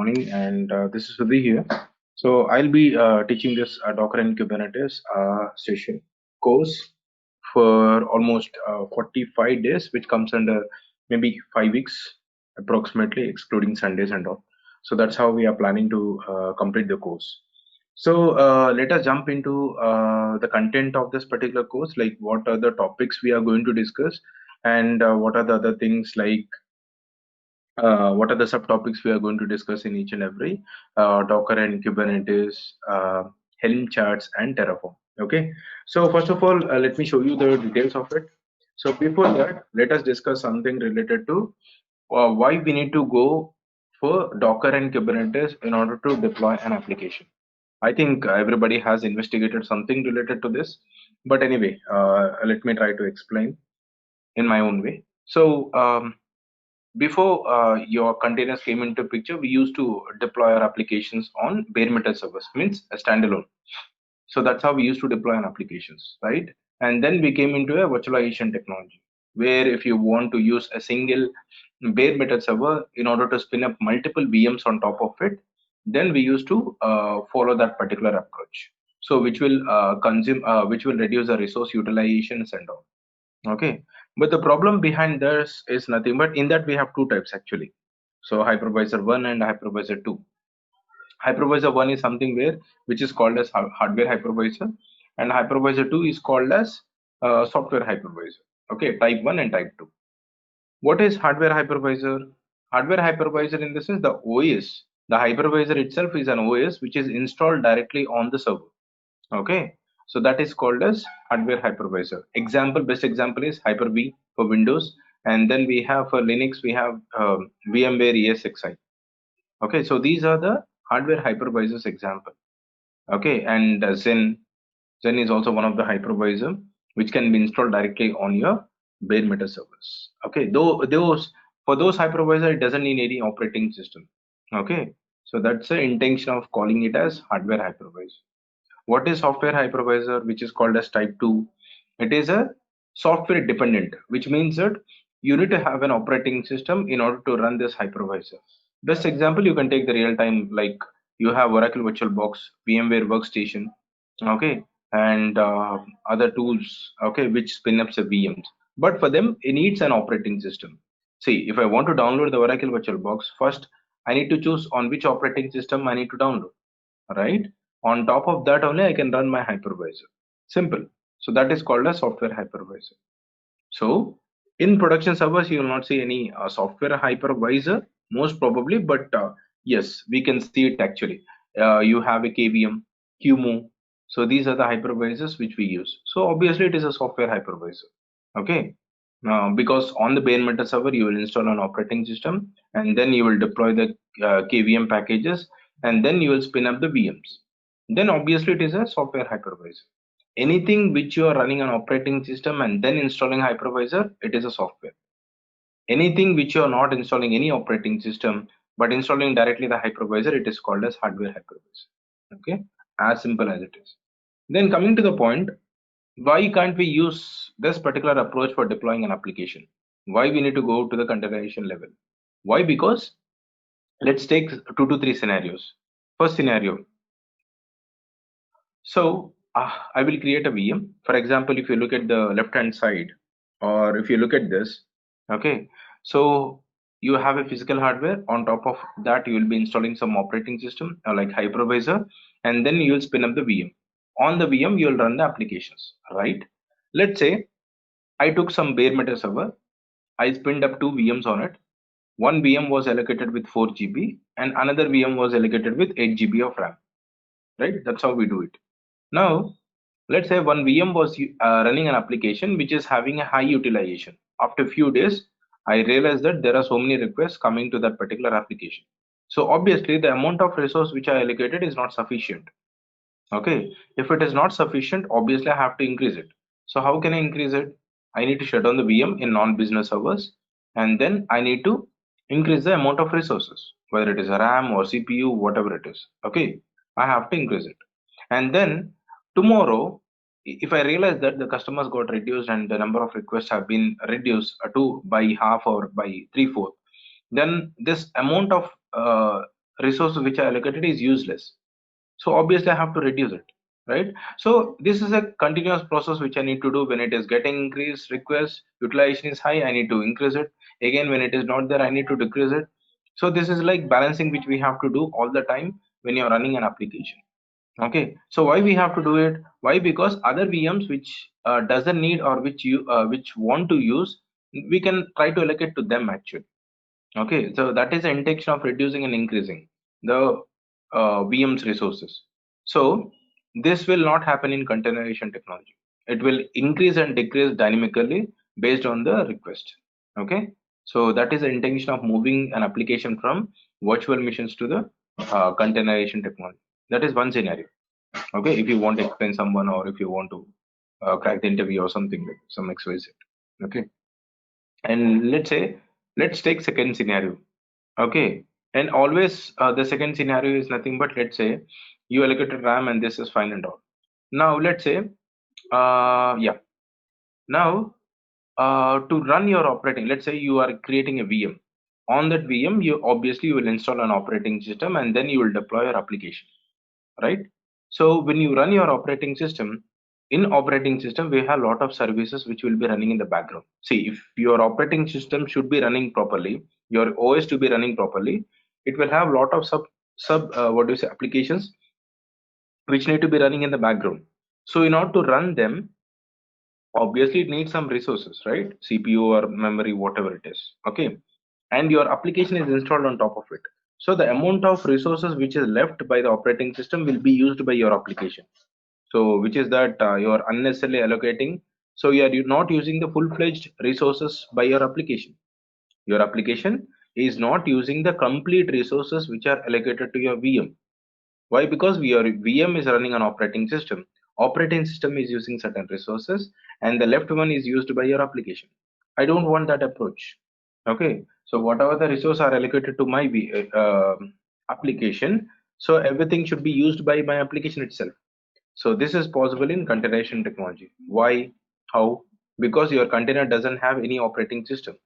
morning, and this is Sudhi here. So I'll be teaching this Docker and Kubernetes session course for almost 45 days, which comes under maybe 5 weeks approximately, excluding Sundays and all. So that's how we are planning to complete the course. So let us jump into the content of this particular course, like what are the topics we are going to discuss, and what are the other things like what are the subtopics we are going to discuss in each and every Docker and Kubernetes, Helm charts, and Terraform. Okay, so first of all, let me show you the details of it. So before that, let us discuss something related to why we need to go for Docker and Kubernetes in order to deploy an application. I think everybody has investigated something related to this, but anyway, let me try to explain in my own way. So before your containers came into picture, we used to deploy our applications on bare metal servers, means a standalone. So that's how we used to deploy our applications, right? And then we came into a virtualization technology, where if you want to use a single bare metal server in order to spin up multiple VMs on top of it, then we used to follow that particular approach. So which will reduce the resource utilizations and all. Okay, but the problem behind this is nothing but in that we have two types actually. So hypervisor 1 and hypervisor 2. Hypervisor 1 is something where which is called as hardware hypervisor, and hypervisor 2 is called as software hypervisor. Okay, type 1 and type 2. What is hardware hypervisor? Hardware hypervisor in the sense the OS, the hypervisor itself is an OS which is installed directly on the server. Okay, so that is called as hardware hypervisor. Best example is Hyper-V for Windows, and then we have for Linux we have VMware ESXi. Okay, so these are the hardware hypervisors example. Okay, and Zen is also one of the hypervisor which can be installed directly on your bare metal servers. Okay, though those for those hypervisor it doesn't need any operating system. Okay, so that's the intention of calling it as hardware hypervisor. What is software hypervisor, which is called as type 2? It is a software dependent, which means that you need to have an operating system in order to run this hypervisor. Best example, you can take the real time, like you have Oracle VirtualBox, VMware Workstation, okay, and other tools, okay, which spin up the VMs. But for them, it needs an operating system. See, if I want to download the Oracle VirtualBox, first I need to choose on which operating system I need to download, right? On top of that only I can run my hypervisor. Simple. So that is called a software hypervisor. So in production servers, you will not see any software hypervisor, most probably, but yes, we can see it actually. You have a KVM, QMO. So these are the hypervisors which we use. So obviously it is a software hypervisor. Okay. Because on the bare metal server, you will install an operating system and then you will deploy the KVM packages and then you will spin up the VMs. Then obviously it is a software hypervisor. Anything which you are running an operating system and then installing hypervisor, it is a software. Anything which you are not installing any operating system but installing directly the hypervisor, it is called as hardware hypervisor. Okay, as simple as it is. Then coming to the point, why can't we use this particular approach for deploying an application? Why we need to go to the containerization level? Why? Because let's take 2 to 3 scenarios. First scenario, so I will create a VM. For example, if you look at the left hand side, or if you look at this, okay, so you have a physical hardware. On top of that, you will be installing some operating system like hypervisor, and then you will spin up the VM. On the VM, you will run the applications, right? Let's say I took some bare metal server, I spinned up 2 VMs on it. One VM was allocated with 4 GB, and another VM was allocated with 8 GB of RAM, right? That's how we do it. Now, let's say one VM was running an application which is having a high utilization. After a few days, I realized that there are so many requests coming to that particular application. So obviously the amount of resource which I allocated is not sufficient. Okay, if it is not sufficient, obviously I have to increase it. So how can I increase it? I need to shut down the VM in non-business servers, and then I need to increase the amount of resources, whether it is a RAM or CPU, whatever it is. Okay, I have to increase it. And then tomorrow, if I realize that the customers got reduced and the number of requests have been reduced to by half or by 3/4, then this amount of resources which are allocated is useless. So obviously I have to reduce it, right? So this is a continuous process which I need to do. When it is getting increased request, utilization is high, I need to increase it. Again, when it is not there, I need to decrease it. So this is like balancing which we have to do all the time when you're running an application. Okay, so why we have to do it? Why? Because other VMs which doesn't need, or which want to use, we can try to allocate to them actually. Okay, so that is the intention of reducing and increasing the VM's resources. So this will not happen in containerization technology. It will increase and decrease dynamically based on the request. Okay, so that is the intention of moving an application from virtual machines to the containerization technology. That is one scenario. Okay, if you want to explain someone, or if you want to crack the interview or something like some XYZ. Okay, and let's take second scenario. Okay, and always the second scenario is nothing but, let's say you allocated RAM and this is fine and all. Now let's say, yeah, now to run your operating, let's say you are creating a VM. On that VM, you obviously will install an operating system and then you will deploy your application, right? So when you run your operating system, in operating system we have a lot of services which will be running in the background. See, if your operating system should be running properly, your OS to be running properly, it will have a lot of sub what do you say, applications which need to be running in the background. So in order to run them, obviously it needs some resources, right? CPU or memory, whatever it is. Okay, and your application is installed on top of it. So the amount of resources which is left by the operating system will be used by your application. So which is that you are unnecessarily allocating. So you are not using the full-fledged resources by your application. Your application is not using the complete resources which are allocated to your VM. Why? Because your VM is running an operating system. Operating system is using certain resources, and the left one is used by your application. I don't want that approach. Okay, so whatever the resources are allocated to my application, so everything should be used by my application itself. So this is possible in containerization technology. Why? How? Because your container doesn't have any operating system.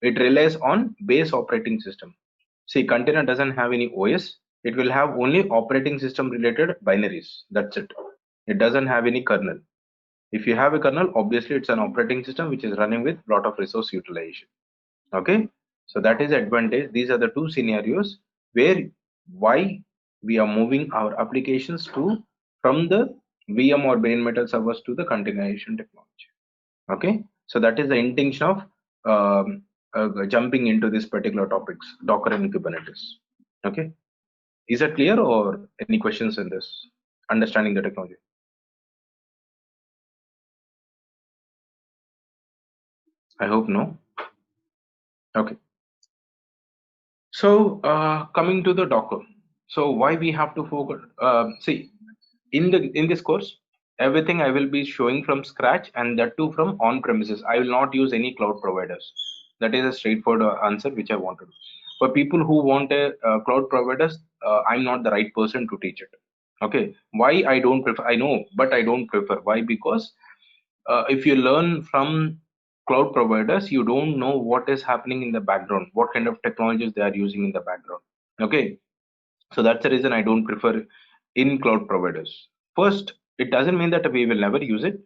It relies on base operating system. See, container doesn't have any OS. It will have only operating system related binaries. That's it. It doesn't have any kernel. If you have a kernel, obviously it's an operating system which is running with lot of resource utilization. Okay, so that is advantage. These are the two scenarios where why we are moving our applications to from the VM or bare metal servers to the containerization technology. Okay, so that is the intention of jumping into this particular topics, Docker and Kubernetes. Okay, is that clear, or any questions in this understanding the technology? I hope no. Okay, so coming to the Docker, so why we have to focus, see, in this course, everything I will be showing from scratch, and that too from on premises. I will not use any cloud providers. That is a straightforward answer which I wanted. For people who want a cloud providers, I'm not the right person to teach it. Okay, why I don't prefer, I know, but I don't prefer. Why? Because if you learn from cloud providers, you don't know what is happening in the background, what kind of technologies they are using in the background. Okay, so that's the reason I don't prefer in cloud providers. First, it doesn't mean that we will never use it.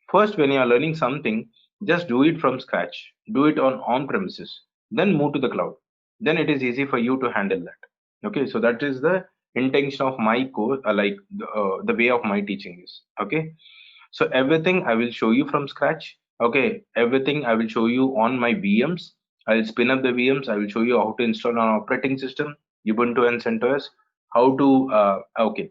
First, when you are learning something, just do it from scratch. Do it on premises. Then move to the cloud. Then it is easy for you to handle that. Okay, so that is the intention of my course, the way of my teaching is. Okay, so everything I will show you from scratch. Okay, everything I will show you on my VMs. I will spin up the VMs. I will show you how to install an operating system, Ubuntu and CentOS. How to okay.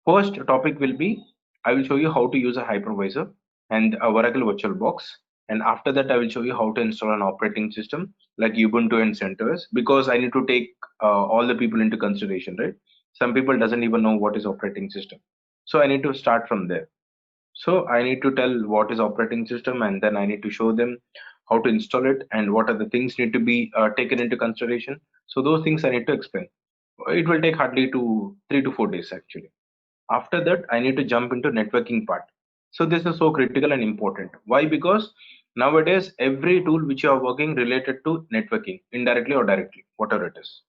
First topic will be, I will show you how to use a hypervisor and a Oracle VirtualBox. And after that, I will show you how to install an operating system like Ubuntu and CentOS, because I need to take all the people into consideration, right? Some people doesn't even know what is operating system. So I need to start from there. So I need to tell what is operating system, and then I need to show them how to install it and what are the things need to be taken into consideration. So those things I need to explain. It will take hardly 3 to 4 days actually. After that, I need to jump into networking part. So this is so critical and important. Why? Because nowadays every tool which you are working related to networking, indirectly or directly, whatever it is.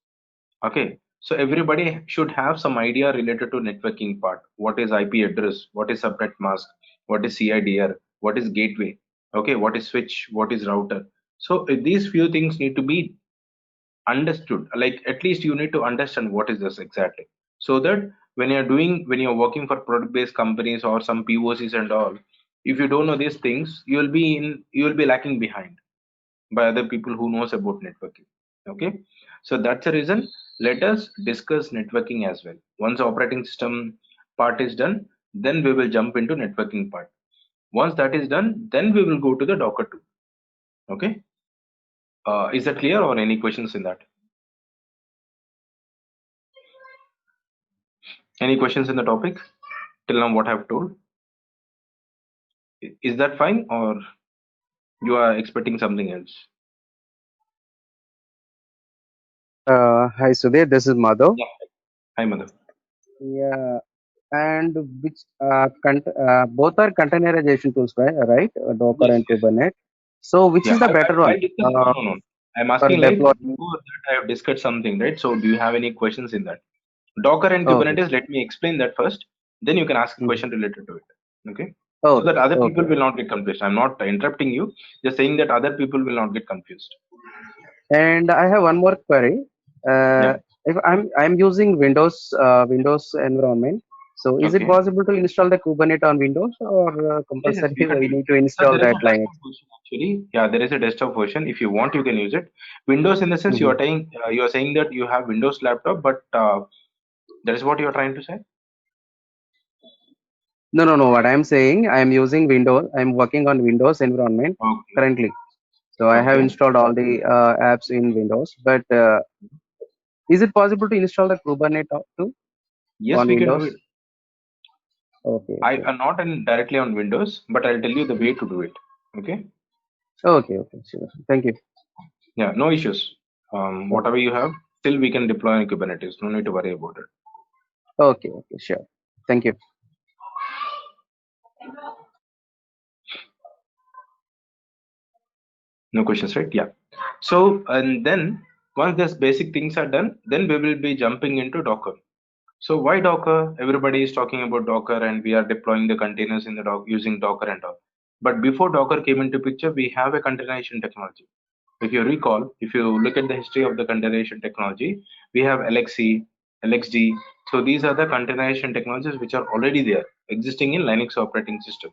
Okay. So everybody should have some idea related to networking part. What is IP address? What is subnet mask? What is CIDR? What is gateway? Okay, what is switch? What is router? So these few things need to be understood. Like at least you need to understand what is this exactly, so that when you're working for product based companies or some POCs and all, if you don't know these things, you will be lacking behind by other people who knows about networking. Okay, so that's the reason. Let us discuss networking as well. Once operating system part is done, then we will jump into networking part. Once that is done, then we will go to the Docker too. Okay, is that clear, or any questions in that? Any questions in the topic till now what I've told? Is that fine, or you are expecting something else? Hi Sudhir, this is Madhav. Yeah. Hi, mother. Yeah, and which both are containerization tools, right? Docker Yes, and yes. Kubernetes. So which Yeah, is the better one I discussed. No, no, no. I'm for asking like deploying? before that I have discussed something, right? So do you have any questions in that? Docker and Okay. Kubernetes, let me explain that first. Then you can ask a Mhm. question related to it. Okay. So Okay. that other people Okay. will not get confused. I'm not interrupting you, just saying that other people will not get confused. And I have one more query. Yeah. If I'm using Windows environment, so is it Okay. possible to install the Kubernetes on Windows, or Yes, yes, compulsory we can we do it. need to So install there is that a Linux? desktop version actually. Yeah, there is a desktop version. If you want, you can use it. Windows, in the sense Mhm. you are saying that you have Windows laptop, but that is what you are trying to say. No, no, no. What I'm saying, I'm using Windows. I'm working on Windows environment Okay. currently. So I have Okay. installed all the apps in Windows. But is it possible to install the Kubernetes too Yes, on we can do Windows? it. Okay, I okay, am not in directly on Windows, but I'll tell you the way to do it. Okay. okay, okay. Sure. Thank you. Yeah, no issues. Okay, Whatever you have, still we can deploy in Kubernetes. No need to worry about it. okay, okay. Sure. Thank you. No questions, right? Yeah. So, and then once these basic things are done, then we will be jumping into Docker. So why Docker? Everybody is talking about Docker, and we are deploying the containers in the using Docker and all. But before Docker came into picture, we have a containerization technology. If you recall, if you look at the history of the containerization technology, we have LXC, LXD. So these are the containerization technologies which are already there, existing in Linux operating system.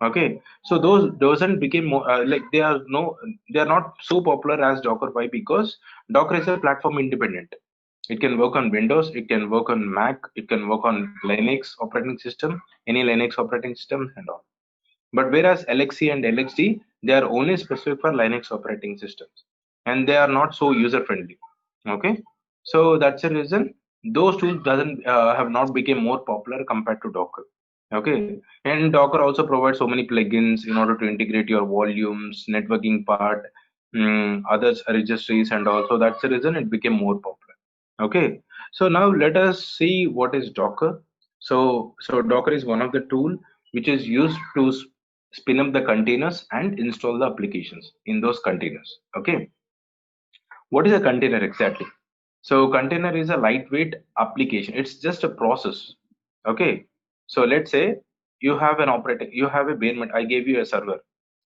Okay, so those doesn't become more like they are not so popular as Docker. Why? Because Docker is a platform independent. It can work on Windows, it can work on Mac, it can work on Linux operating system, any Linux operating system and all. But whereas LXC and LXD, they are only specific for Linux operating systems, and they are not so user friendly. Okay, so that's the reason those tools doesn't have not become more popular compared to Docker. Okay, and Docker also provides so many plugins in order to integrate your volumes, networking part, others registries, and also that's the reason it became more popular. Okay, so now let us see what is Docker. So Docker is one of the tool which is used to spin up the containers and install the applications in those containers. Okay, what is a container exactly? So container is a lightweight application. It's just a process. Okay, so let's say you have a bare metal. I gave you a server,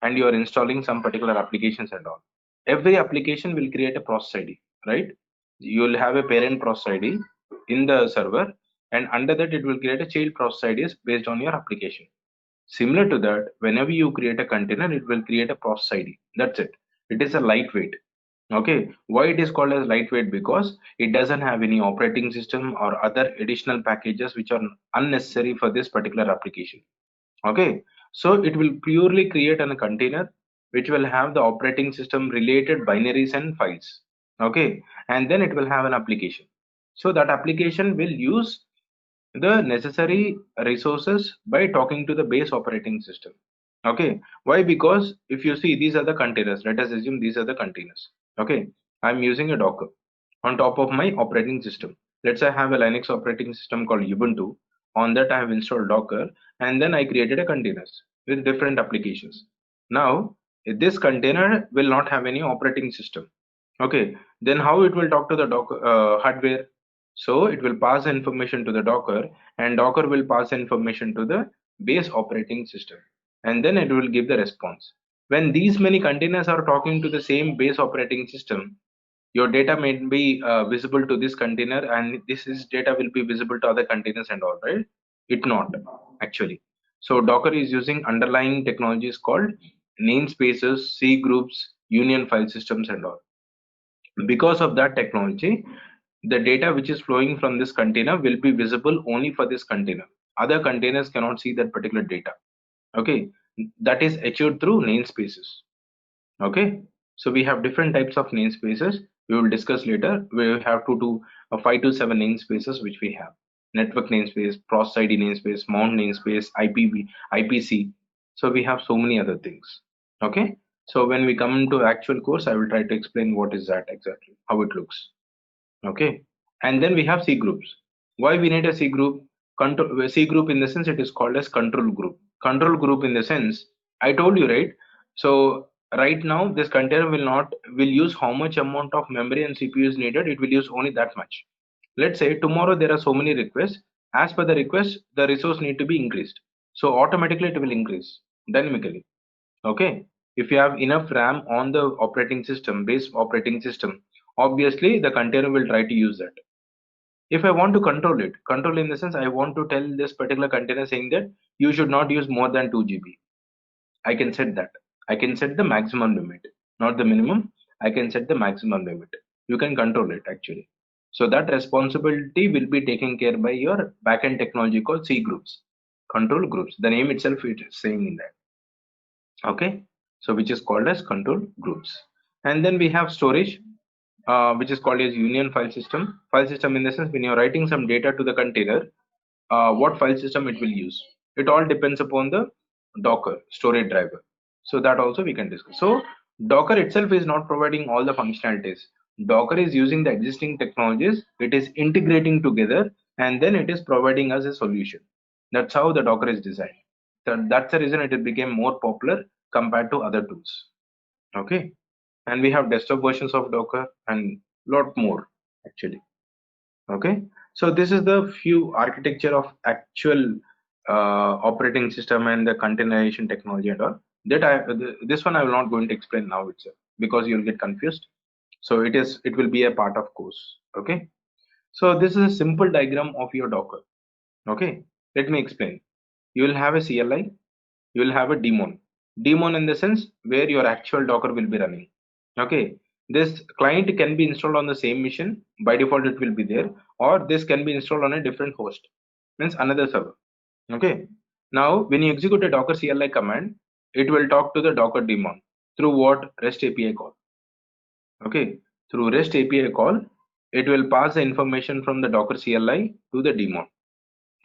and you are installing some particular applications and all. Every application will create a process ID, right? You will have a parent process ID in the server, and under that it will create a child process IDs based on your application. Similar to that, whenever you create a container, it will create a process ID. That's it. It is a lightweight. Okay, why it is called as lightweight? Because it doesn't have any operating system or other additional packages which are unnecessary for this particular application. Okay, so it will purely create a container which will have the operating system related binaries and files. Okay, and then it will have an application. So that application will use the necessary resources by talking to the base operating system. Okay, why? Because if you see, these are the containers. Let us assume these are the containers. Okay, I'm using a Docker on top of my operating system. Let's say I have a Linux operating system called Ubuntu. On that I have installed Docker, and then I created a containers with different applications. Now this container will not have any operating system. Okay, then how it will talk to the Docker hardware? So it will pass information to the Docker, and Docker will pass information to the base operating system, and then it will give the response. When these many containers are talking to the same base operating system, your data may be visible to this container, and this is data will be visible to other containers and all, right? It not actually. So Docker is using underlying technologies called namespaces, C groups, union file systems and all. Because of that technology, the data which is flowing from this container will be visible only for this container. Other containers cannot see that particular data. Okay, that is achieved through namespaces. Okay, so we have different types of namespaces. We will discuss later. We have to do 5 to 7 namespaces which we have: network namespace, process ID namespace, mount namespace, IPv, IPC. So we have so many other things. Okay, so when we come to actual course, I will try to explain what is that exactly, how it looks. Okay, and then we have C groups. Why we need a C group? Control C group, in the sense it is called as control group. Control group in the sense I told you, right? So right now this container will use how much amount of memory and CPU is needed. It will use only that much. Let's say tomorrow there are so many requests. As per the request, the resource need to be increased. So automatically it will increase dynamically. Okay, if you have enough RAM on the operating system, base operating system, obviously the container will try to use that. If I want to control it, control in the sense I want to tell this particular container saying that you should not use more than 2 GB. I can set that. I can set the maximum limit, not the minimum. I can set the maximum limit. You can control it actually. So that responsibility will be taken care by your backend technology called C groups, control groups. The name itself it is saying in that. Okay, so which is called as control groups. And then we have storage, which is called as union file system in the sense when you're writing some data to the container, what file system it will use, it all depends upon the Docker storage driver. So that also we can discuss. So Docker itself is not providing all the functionalities. Docker is using the existing technologies, it is integrating together, and then it is providing us a solution. That's how the Docker is designed. That's the reason it became more popular compared to other tools. Okay, and we have desktop versions of Docker and lot more actually. Okay, so this is the few architecture of actual operating system and the containerization technology and all. This one I will not going to explain now itself because you'll get confused. So it will be a part of course. Okay, so this is a simple diagram of your Docker. Okay, let me explain. You will have a CLI, you will have a daemon. Daemon in the sense where your actual Docker will be running. Okay, this client can be installed on the same machine. By default, it will be there, or this can be installed on a different host, means another server. Okay, now when you execute a Docker CLI command, it will talk to the Docker daemon through what? REST API call. Okay, through REST API call, it will pass the information from the Docker CLI to the daemon.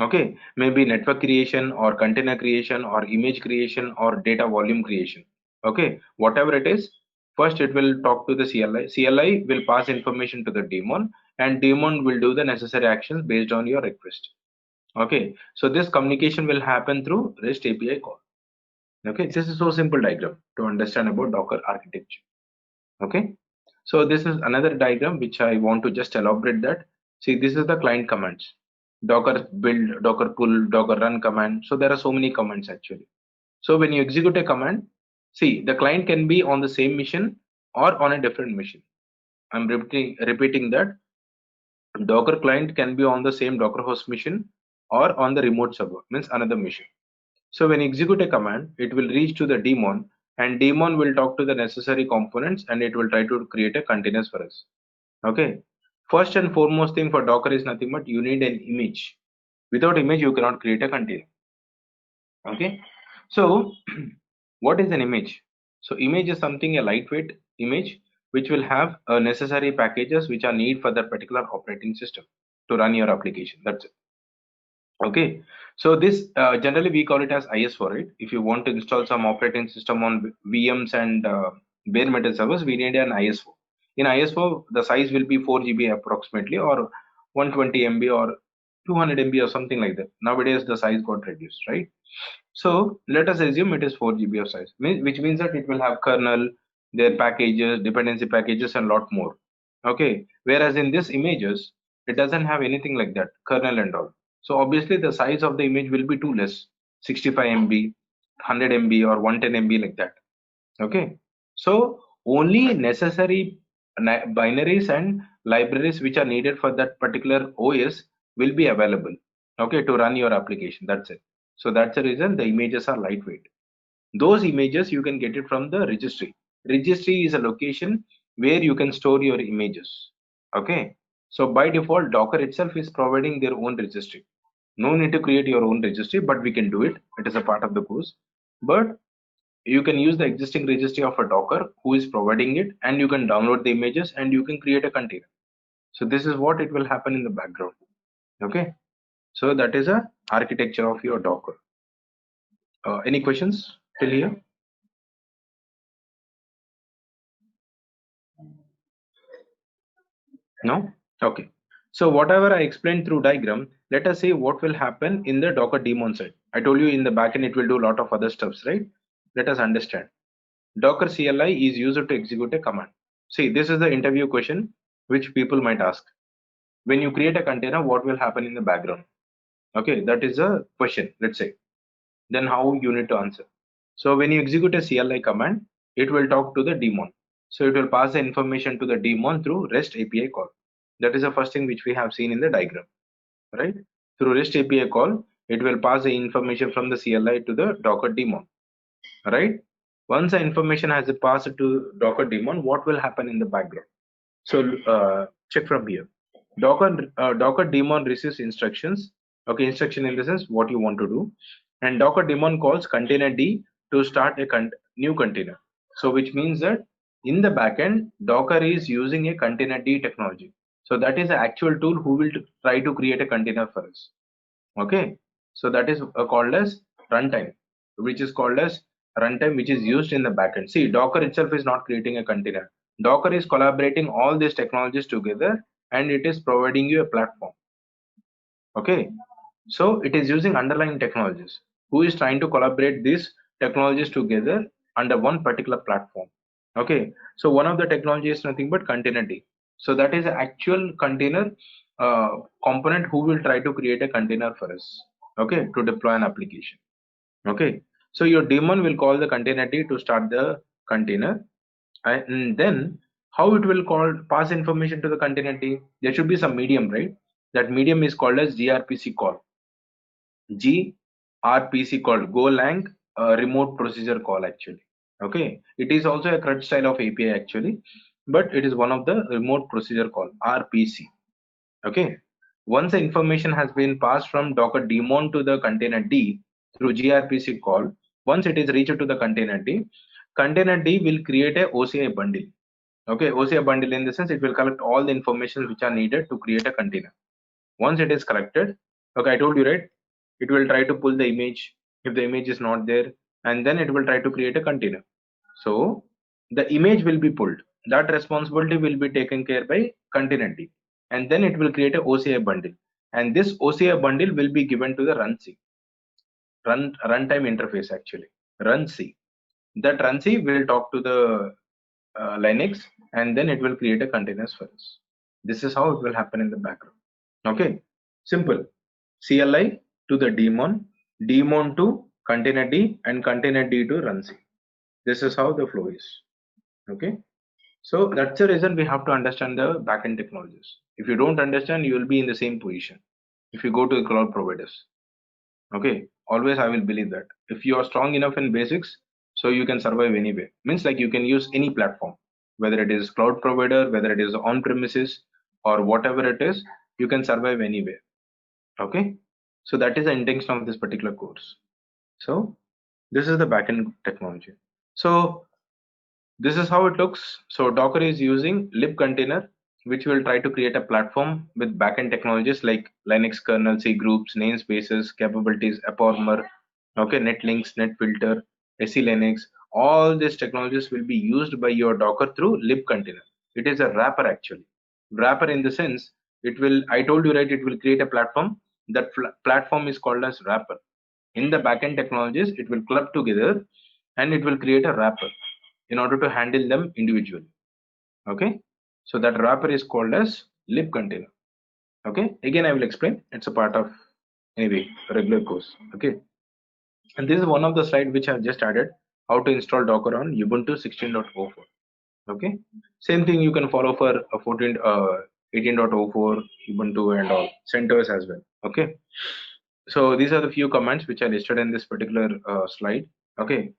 Okay, maybe network creation or container creation or image creation or data volume creation. Okay, whatever it is, first it will talk to the CLI will pass information to the daemon, and daemon will do the necessary actions based on your request. Okay, so this communication will happen through REST API call. Okay, this is so simple diagram to understand about Docker architecture. Okay, so this is another diagram which I want to just elaborate that. See, this is the client commands: Docker build, Docker pull, Docker run command. So there are so many commands actually. So when you execute a command, see, the client can be on the same machine or on a different machine. I'm repeating that. Docker client can be on the same Docker host machine or on the remote server, means another machine. So when you execute a command, it will reach to the daemon, and daemon will talk to the necessary components, and it will try to create a containers for us. Okay. First and foremost thing for Docker is nothing but you need an image. Without image, you cannot create a container. Okay. So what is an image? So image is something, a lightweight image which will have necessary packages which are needed for that particular operating system to run your application. That's it. Okay, so this generally we call it as ISO, right? If you want to install some operating system on VMs and bare metal servers, we need an ISO. In ISO, the size will be 4 GB approximately, or 120 MB or 200 MB or something like that. Nowadays, the size got reduced, right? So let us assume it is 4 GB of size, which means that it will have kernel, their packages, dependency packages, and lot more. Okay, whereas in this images, It doesn't have anything like that, kernel and all. So obviously the size of the image will be too less, 65 MB, 100 MB or 110 MB like that. Okay. So only necessary binaries and libraries which are needed for that particular OS will be available. Okay, to run your application. That's it. So that's the reason the images are lightweight. Those images you can get it from the registry. Registry is a location where you can store your images. Okay. So by default, Docker itself is providing their own registry. No need to create your own registry, but we can do it. It is a part of the course. But you can use the existing registry of a Docker who is providing it, and you can download the images and you can create a container. So this is what it will happen in the background. Okay. So that is a architecture of your Docker. Any questions till here? No? Okay. So whatever I explained through diagram, let us see what will happen in the Docker daemon side. I told you in the backend it will do a lot of other stuffs, right? Let us understand. Docker CLI is used to execute a command. See, this is the interview question which people might ask. When you create a container, what will happen in the background? Okay, that is a question, let's say. Then how you need to answer. So when you execute a CLI command, it will talk to the daemon. So it will pass the information to the daemon through REST API call. That is the first thing which we have seen in the diagram, right? Through REST API call, it will pass the information from the CLI to the Docker daemon, right? Once the information has passed to Docker daemon, what will happen in the background? So check from here. Docker daemon receives instructions. Okay, instruction in the sense what you want to do, and Docker daemon calls container D to start a new container. So which means that in the backend, Docker is using a container D technology. So that is the actual tool who will try to create a container for us. Okay, so that is called as runtime, which is called as runtime, which is used in the backend. See, Docker itself is not creating a container. Docker is collaborating all these technologies together, and it is providing you a platform. Okay, so it is using underlying technologies who is trying to collaborate these technologies together under one particular platform. Okay, so one of the technology is nothing but container D. So that is an actual container uh, component who will try to create a container for us. Okay, to deploy an application. Okay, so your daemon will call the container D to start the container, and then how it will call pass information to the container D. There should be some medium, right? That medium is called as grpc call. grpc call, golang remote procedure call actually. Okay, it is also a CRUD style of API actually, but it is one of the remote procedure call, RPC. Okay, once the information has been passed from Docker daemon to the container D through grpc call, once it is reached to the container D, container D will create a OCI bundle. Okay, OCI bundle in the sense it will collect all the information which are needed to create a container. Once it is collected, okay, I told you, right, it will try to pull the image if the image is not there, and then it will try to create a container. So the image will be pulled, that responsibility will be taken care by container D, and then it will create a OCI bundle, and this OCI bundle will be given to the runtime interface actually, run C. That run C will talk to the Linux, and then it will create a containers for us. This is how it will happen in the background. Okay, simple. CLI to the daemon, daemon to container D, and container D to run C. This is how the flow is. Okay, so that's the reason we have to understand the backend technologies. If you don't understand, you will be in the same position if you go to the cloud providers. Okay, always I will believe that if you are strong enough in basics, so you can survive anywhere. Means like you can use any platform, whether it is cloud provider, whether it is on premises, or whatever it is, you can survive anywhere. Okay, so that is the intention of this particular course. So this is the backend technology. So this is how it looks. So Docker is using libcontainer, which will try to create a platform with backend technologies like Linux kernel, C groups, namespaces, capabilities, AppArmor, okay, netlinks, netfilter, SE Linux. All these technologies will be used by your Docker through libcontainer. It is a wrapper actually. Wrapper in the sense it will. I told you, right. It will create a platform. That platform is called as wrapper. In the backend technologies, it will club together and it will create a wrapper in order to handle them individually. Okay, so that wrapper is called as lib container. Okay, again I will explain. It's a part of anyway regular course. Okay, and this is one of the slide which I've just added. How to install Docker on Ubuntu 16.04. Okay, same thing you can follow for 18.04 Ubuntu and all CentOS as well. Okay, so these are the few commands which I listed in this particular slide. Okay,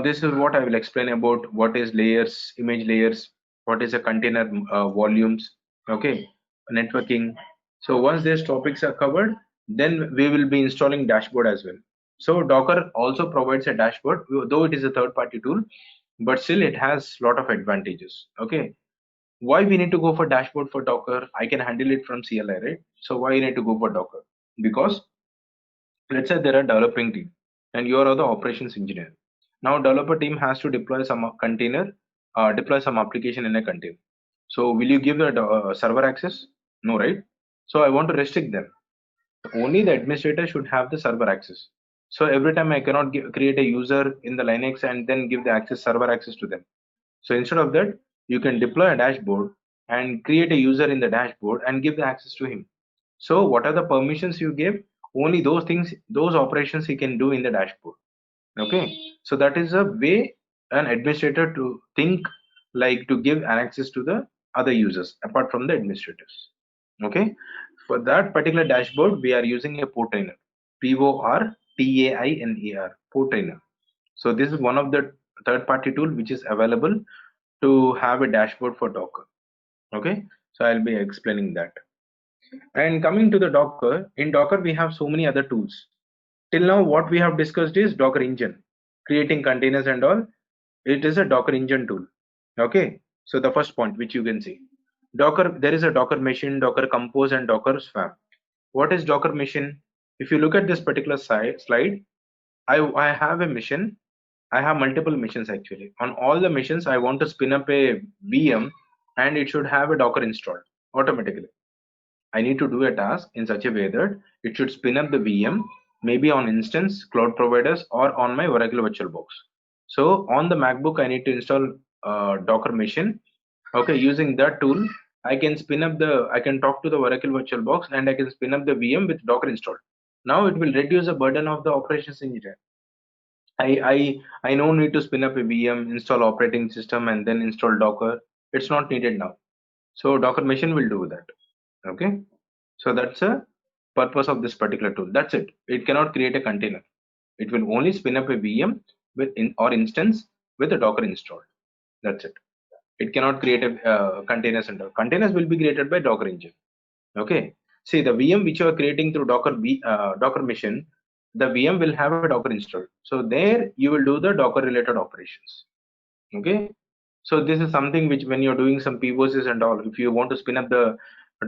this is what I will explain about what is layers, image layers, what is a container volumes, okay, networking. So once these topics are covered, then we will be installing dashboard as well. So Docker also provides a dashboard, though it is a third-party tool, but still it has lot of advantages. Okay, why we need to go for dashboard for Docker? I can handle it from CLI, right? So why you need to go for Docker? Because let's say there are developing team and you are the operations engineer. Now developer team has to deploy some container, deploy some application in a container. So will you give the server access? No, right? So I want to restrict them. Only the administrator should have the server access. So every time I cannot create a user in the Linux and then give the access server access to them. So instead of that, you can deploy a dashboard and create a user in the dashboard and give the access to him. So what are the permissions you give? Only those things, those operations he can do in the dashboard. Okay. So that is a way an administrator to think, like to give an access to the other users apart from the administrators. Okay. For that particular dashboard, we are using a port trainer. PORTAINER, port trainer. So this is one of the third party tool which is available to have a dashboard for Docker. Okay. So I'll be explaining that. And coming to the Docker, in Docker we have so many other tools. Till now, what we have discussed is Docker engine, creating containers and all. It is a Docker engine tool. Okay, so the first point which you can see, Docker. There is a Docker machine, Docker Compose, and Docker Swarm. What is Docker machine? If you look at this particular slide, I have a mission. I have multiple missions actually. On all the missions, I want to spin up a VM, and it should have a Docker installed automatically. I need to do a task in such a way that it should spin up the VM, maybe on instance, cloud providers, or on my Oracle VirtualBox. So on the MacBook, I need to install Docker machine. Okay, using that tool, I can talk to the Oracle VirtualBox and I can spin up the VM with Docker installed. Now it will reduce the burden of the operations engineer. I no need to spin up a VM, install operating system, and then install Docker. It's not needed now. So Docker machine will do that. Okay, so that's a purpose of this particular tool. That's it. It cannot create a container. It will only spin up a VM with or instance with a Docker installed. That's it. It cannot create a containers, and containers will be created by Docker engine. Okay, see the VM which you are creating through Docker machine, the VM will have a Docker installed. So there you will do the Docker related operations. Okay, so this is something which when you're doing some POCs and all, if you want to spin up the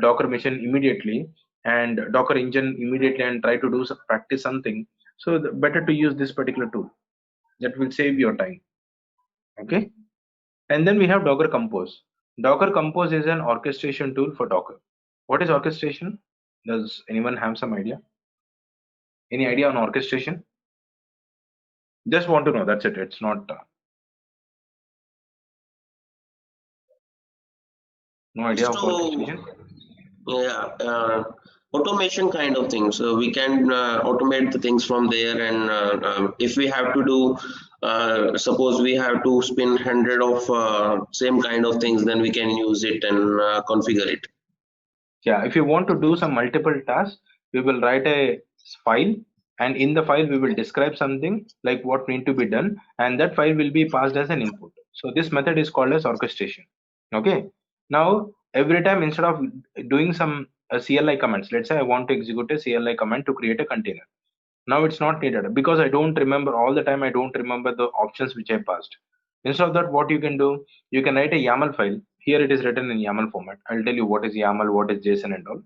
Docker machine immediately and Docker engine immediately and try to do some practice something, so better to use this particular tool. That will save your time. Okay, and then we have Docker Compose. Docker Compose is an orchestration tool for Docker. What is orchestration? Does anyone have some idea? Any idea on orchestration? Just want to know. That's it. It's not no idea Just of to orchestration. yeah, automation kind of things. So we can automate the things from there, and if we have to do, suppose we have to spin 100 of same kind of things, then we can use it and configure it. Yeah, if you want to do some multiple tasks, we will write a file, and in the file we will describe something like what need to be done, and that file will be passed as an input. So this method is called as orchestration. Okay. Now every time instead of doing some CLI commands, let's say I want to execute a CLI command to create a container. Now it's not needed because I don't remember all the time. I don't remember the options which I passed. Instead of that, what you can do, you can write a YAML file. Here it is written in YAML format. I'll tell you what is YAML, what is JSON and all.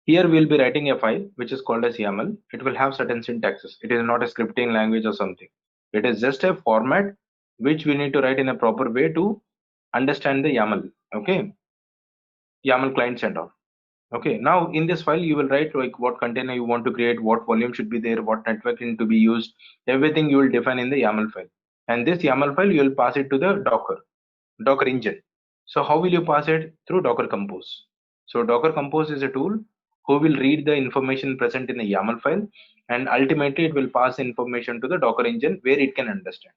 Here we'll be writing a file which is called as YAML. It will have certain syntaxes. It is not a scripting language or something. It is just a format which we need to write in a proper way to understand the YAML. Okay, YAML clients and all. Okay, now in this file you will write like what container you want to create, what volume should be there, what networking to be used, everything you will define in the YAML file. And this YAML file you will pass it to the Docker engine. So how will you pass it? Through Docker Compose. So Docker Compose is a tool who will read the information present in the YAML file, and ultimately it will pass information to the Docker engine where it can understand.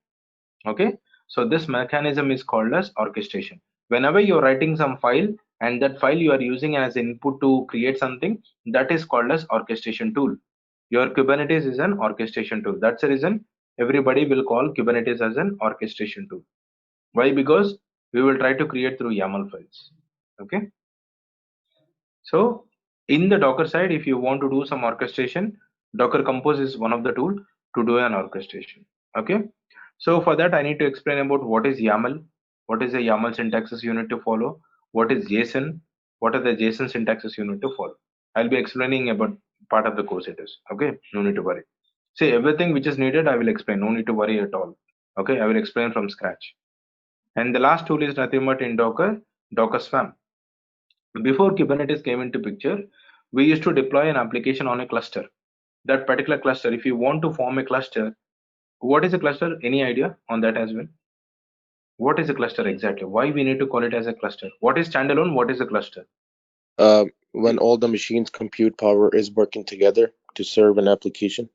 Okay, so this mechanism is called as orchestration. Whenever you're writing some file and that file you are using as input to create something, that is called as orchestration tool. Your Kubernetes is an orchestration tool. That's the reason everybody will call Kubernetes as an orchestration tool. Why? Because we will try to create through YAML files. Okay, so in the Docker side, if you want to do some orchestration, Docker Compose is one of the tool to do an orchestration. Okay, so for that I need to explain about what is YAML, what is the YAML syntaxes you need to follow, what is JSON, what are the JSON syntaxes you need to follow. I'll be explaining about part of the course it is. Okay, no need to worry. See, everything which is needed I will explain, no need to worry at all. Okay, I will explain from scratch. And the last tool is nothing but in Docker, Docker Swarm. Before Kubernetes came into picture, we used to deploy an application on a cluster. That particular cluster, if you want to form a cluster, what is a cluster? Any idea on that as well? What is a cluster exactly? Why we need to call it as a cluster? What is standalone? What is a cluster? When all the machines' compute power is working together to serve an application.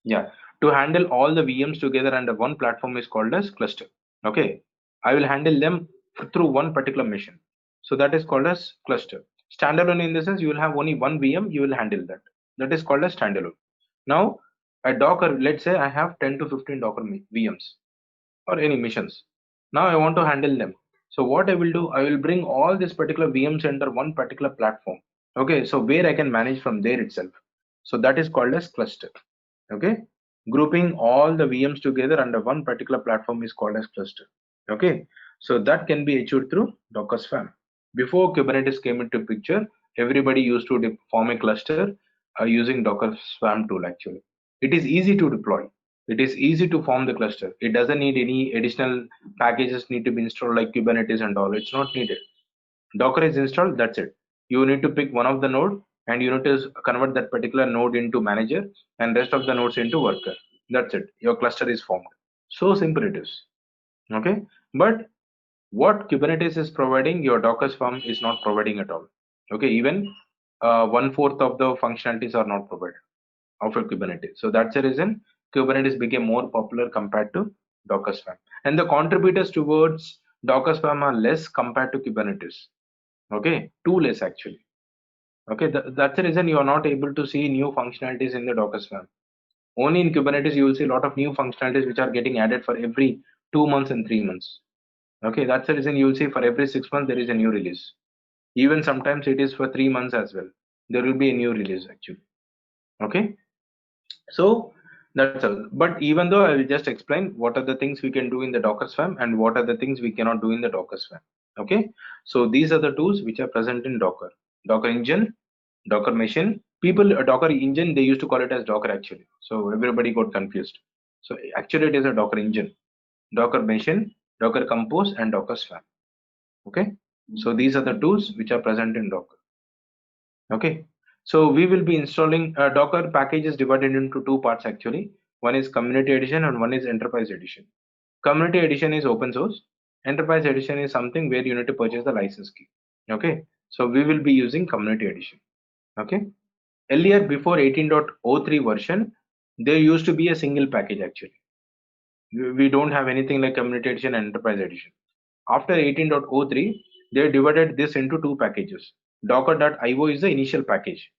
Yeah, to handle all the VMs together under one platform is called as cluster. Okay, I will handle them through one particular machine. So that is called as cluster. Standalone in the sense you will have only one VM, you will handle that. That is called as standalone. Now, a Docker, let's say I have 10 to 15 Docker VMs or any missions. Now I want to handle them. So what I will do, I will bring all this particular VMs under one particular platform. Okay, so where I can manage from there itself. So that is called as cluster. Okay, grouping all the VMs together under one particular platform is called as cluster. Okay, so that can be achieved through Docker Swarm. Before Kubernetes came into picture, everybody used to form a cluster using Docker Swarm tool. Actually, it is easy to deploy, it is easy to form the cluster. It doesn't need any additional packages need to be installed like Kubernetes and all. It's not needed. Docker is installed, that's it. You need to pick one of the node and you need to convert that particular node into manager and rest of the nodes into worker. That's it. Your cluster is formed. So simple it is. Okay. But what Kubernetes is providing, your Docker Swarm is not providing at all. Okay. Even 1/4 of the functionalities are not provided of a Kubernetes. So that's the reason Kubernetes became more popular compared to Docker Swarm. And the contributors towards Docker Swarm are less compared to Kubernetes. Okay, too less actually. Okay, that's the reason you are not able to see new functionalities in the Docker Swarm. Only in Kubernetes you will see a lot of new functionalities which are getting added for every 2 months and 3 months. Okay, that's the reason you will see for every 6 months there is a new release. Even sometimes it is for 3 months as well. There will be a new release actually. Okay, so that's all. But even though I will just explain what are the things we can do in the Docker Swarm and what are the things we cannot do in the Docker Swarm. Okay, so these are the tools which are present in Docker. Docker engine, Docker machine. People, Docker engine, they used to call it as Docker actually. So everybody got confused. So actually it is a Docker engine, Docker machine, Docker Compose, and Docker Swarm. Okay, so these are the tools which are present in Docker. Okay, so we will be installing Docker packages divided into two parts actually. One is community edition and one is enterprise edition. Community edition is open source. Enterprise edition is something where you need to purchase the license key. Okay, so we will be using community edition. Okay, earlier before 18.03 version, there used to be a single package actually. We don't have anything like community edition and enterprise edition. After 18.03, they divided this into two packages. Docker.io is the initial package.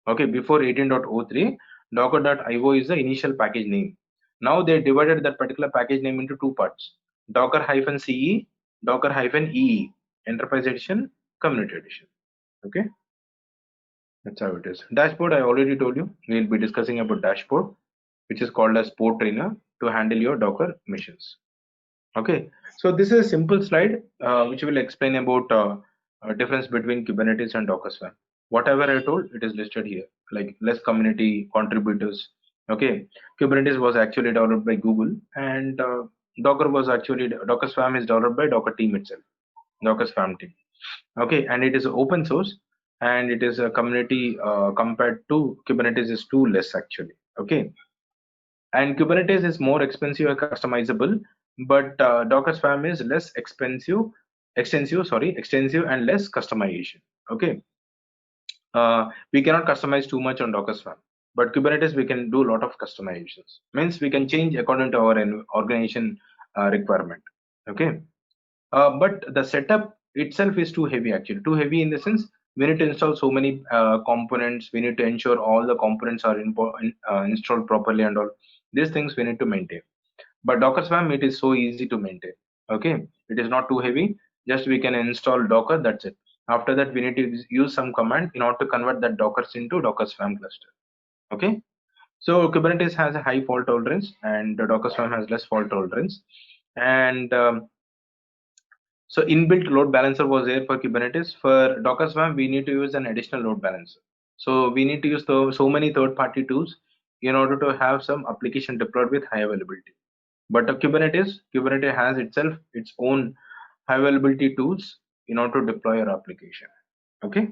Okay, before 18.03, docker.io is the initial package name. Now they divided that particular package name into two parts: docker-ce, docker-ee, enterprise edition, community edition. Okay, that's how it is. Dashboard, I already told you, we'll be discussing about dashboard, which is called as port trainer to handle your Docker missions. Okay, so this is a simple slide which will explain about difference between Kubernetes and Docker Swarm. Whatever I told, it is listed here, like less community contributors. Okay, Kubernetes was actually developed by Google, and Docker was actually Docker Swarm is developed by Docker team itself, Docker Swarm team. Okay, and it is open source, and it is a community compared to Kubernetes is too less actually. Okay, and Kubernetes is more expensive and customizable, but Docker Swarm is less expensive extensive and less customization. Okay. We cannot customize too much on Docker Swarm, but Kubernetes we can do a lot of customizations. Means we can change according to our organization requirement. Okay. But the setup itself is too heavy actually. Too heavy in the sense we need to install so many components. We need to ensure all the components are installed properly and all these things we need to maintain. But Docker Swarm it is so easy to maintain. Okay, it is not too heavy. Just we can install Docker. That's it. After that, we need to use some command in order to convert that Docker into Docker Swarm cluster. Okay. So Kubernetes has a high fault tolerance, and the Docker Swarm has less fault tolerance. And so inbuilt load balancer was there for Kubernetes. For Docker Swarm, we need to use an additional load balancer. So we need to use so many third-party tools in order to have some application deployed with high availability. But Kubernetes has itself its own high availability tools in order to deploy your application. Okay.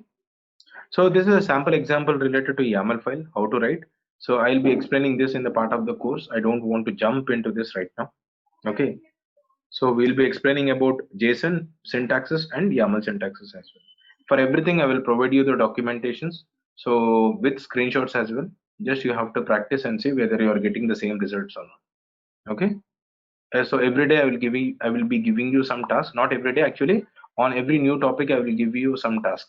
So this is a sample example related to YAML file, how to write. So I'll be explaining this in the part of the course. I don't want to jump into this right now. Okay. So we'll be explaining about JSON syntaxes and YAML syntaxes as well. For everything, I will provide you the documentations. So with screenshots as well. Just you have to practice and see whether you are getting the same results or not. Okay. So every day I will be giving you some task. Not every day actually. On every new topic, I will give you some task.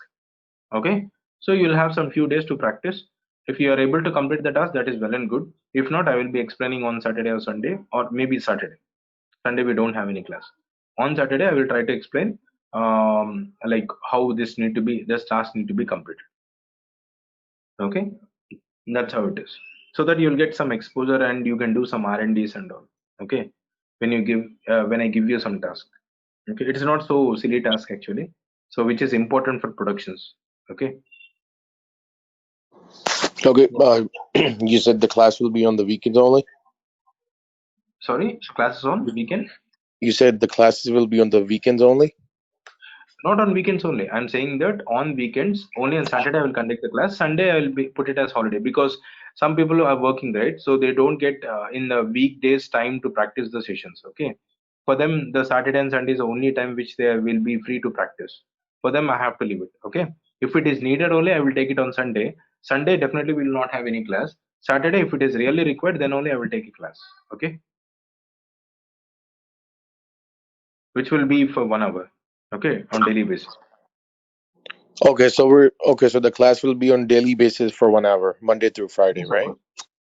Okay. So you'll have some few days to practice. If you are able to complete the task, that is well and good. If not, I will be explaining on Saturday or Sunday, or maybe Saturday. Sunday we don't have any class. On Saturday, I will try to explain like how this task need to be completed. Okay, that's how it is. So that you'll get some exposure and you can do some R&Ds and all. Okay, when I give you some task. Okay, it is not so silly task actually. So which is important for productions. Okay. Okay. You said the class will be on the weekends only. Sorry, classes on weekend. You said the classes will be on the weekends only. Not on weekends only. I'm saying that on weekends, only on Saturday I will conduct the class. Sunday I will put it as holiday because some people are working, right? So they don't get in the weekdays time to practice the sessions. Okay. For them, the Saturday and Sunday is the only time which they will be free to practice. For them, I have to leave it. Okay. If it is needed only, I will take it on Sunday. Sunday definitely will not have any class. Saturday, if it is really required, then only I will take a class. Okay. Which will be for 1 hour. Okay. On daily basis. Okay, so the class will be on daily basis for 1 hour, Monday through Friday, right?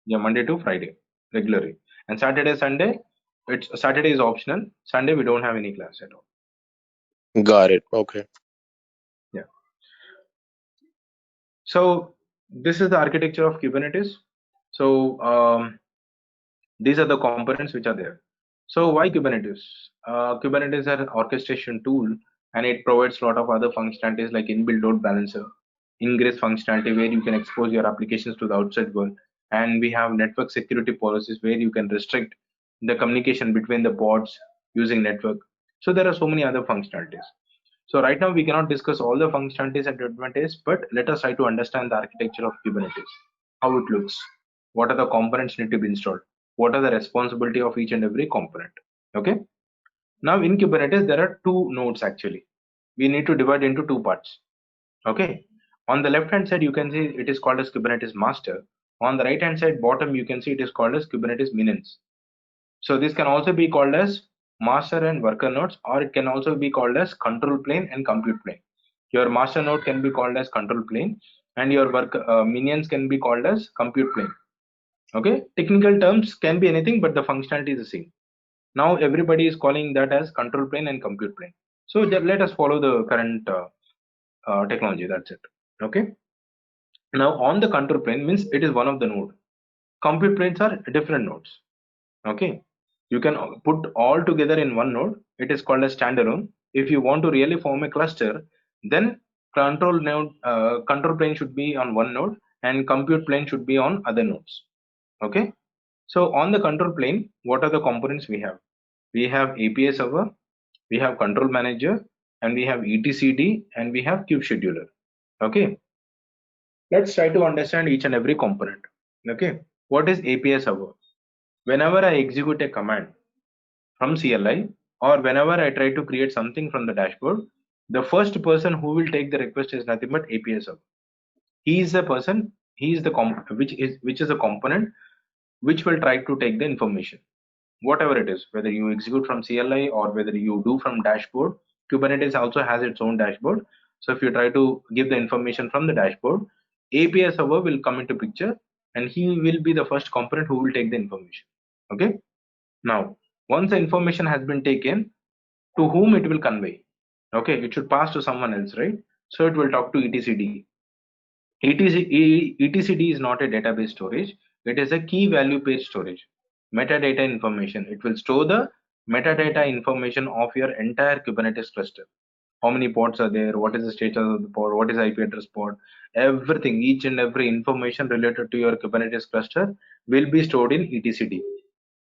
Yeah, Monday to Friday, regularly. And Saturday, Sunday, Saturday is optional. Sunday we don't have any class at all. Got it. Okay. Yeah. So this is the architecture of Kubernetes. So these are the components which are there. So why Kubernetes? Kubernetes is an orchestration tool, and it provides a lot of other functionalities like inbuilt load balancer, ingress functionality where you can expose your applications to the outside world, and we have network security policies where you can restrict the communication between the pods using network. So there are so many other functionalities. So right now we cannot discuss all the functionalities and advantages, but let us try to understand the architecture of Kubernetes, how it looks, what are the components need to be installed, what are the responsibility of each and every component. Okay. Now in Kubernetes there are two nodes actually. We need to divide into two parts. Okay. On the left hand side you can see it is called as Kubernetes master. On the right hand side bottom you can see it is called as Kubernetes minions. So this can also be called as master and worker nodes, or it can also be called as control plane and compute plane. Your master node can be called as control plane, and your minions can be called as compute plane. Okay, technical terms can be anything, but the functionality is the same. Now everybody is calling that as control plane and compute plane. So let us follow the current technology. That's it. Okay. Now on the control plane means it is one of the node. Compute planes are different nodes. Okay, you can put all together in one node. It is called a standalone. If you want to really form a cluster, then control plane should be on one node and compute plane should be on other nodes. Okay, so on the control plane, what are the components we have? We have API server, we have control manager, and we have etcd, and we have kube scheduler. Okay, let's try to understand each and every component. Okay, what is API server? Whenever I execute a command from CLI or whenever I try to create something from the dashboard, the first person who will take the request is nothing but API server. He is the person, he is the which is a component which will try to take the information, whatever it is, whether you execute from CLI or whether you do from dashboard. Kubernetes also has its own dashboard. So if you try to give the information from the dashboard, API server will come into picture and he will be the first component who will take the information. Okay. Now, once the information has been taken, to whom it will convey? Okay, it should pass to someone else, right? So it will talk to etcd. Etcd is not a database storage, it is a key value page storage. Metadata information, it will store the metadata information of your entire Kubernetes cluster. How many pods are there, what is the status of the pod, what is IP address pod, everything, each and every information related to your Kubernetes cluster will be stored in etcd.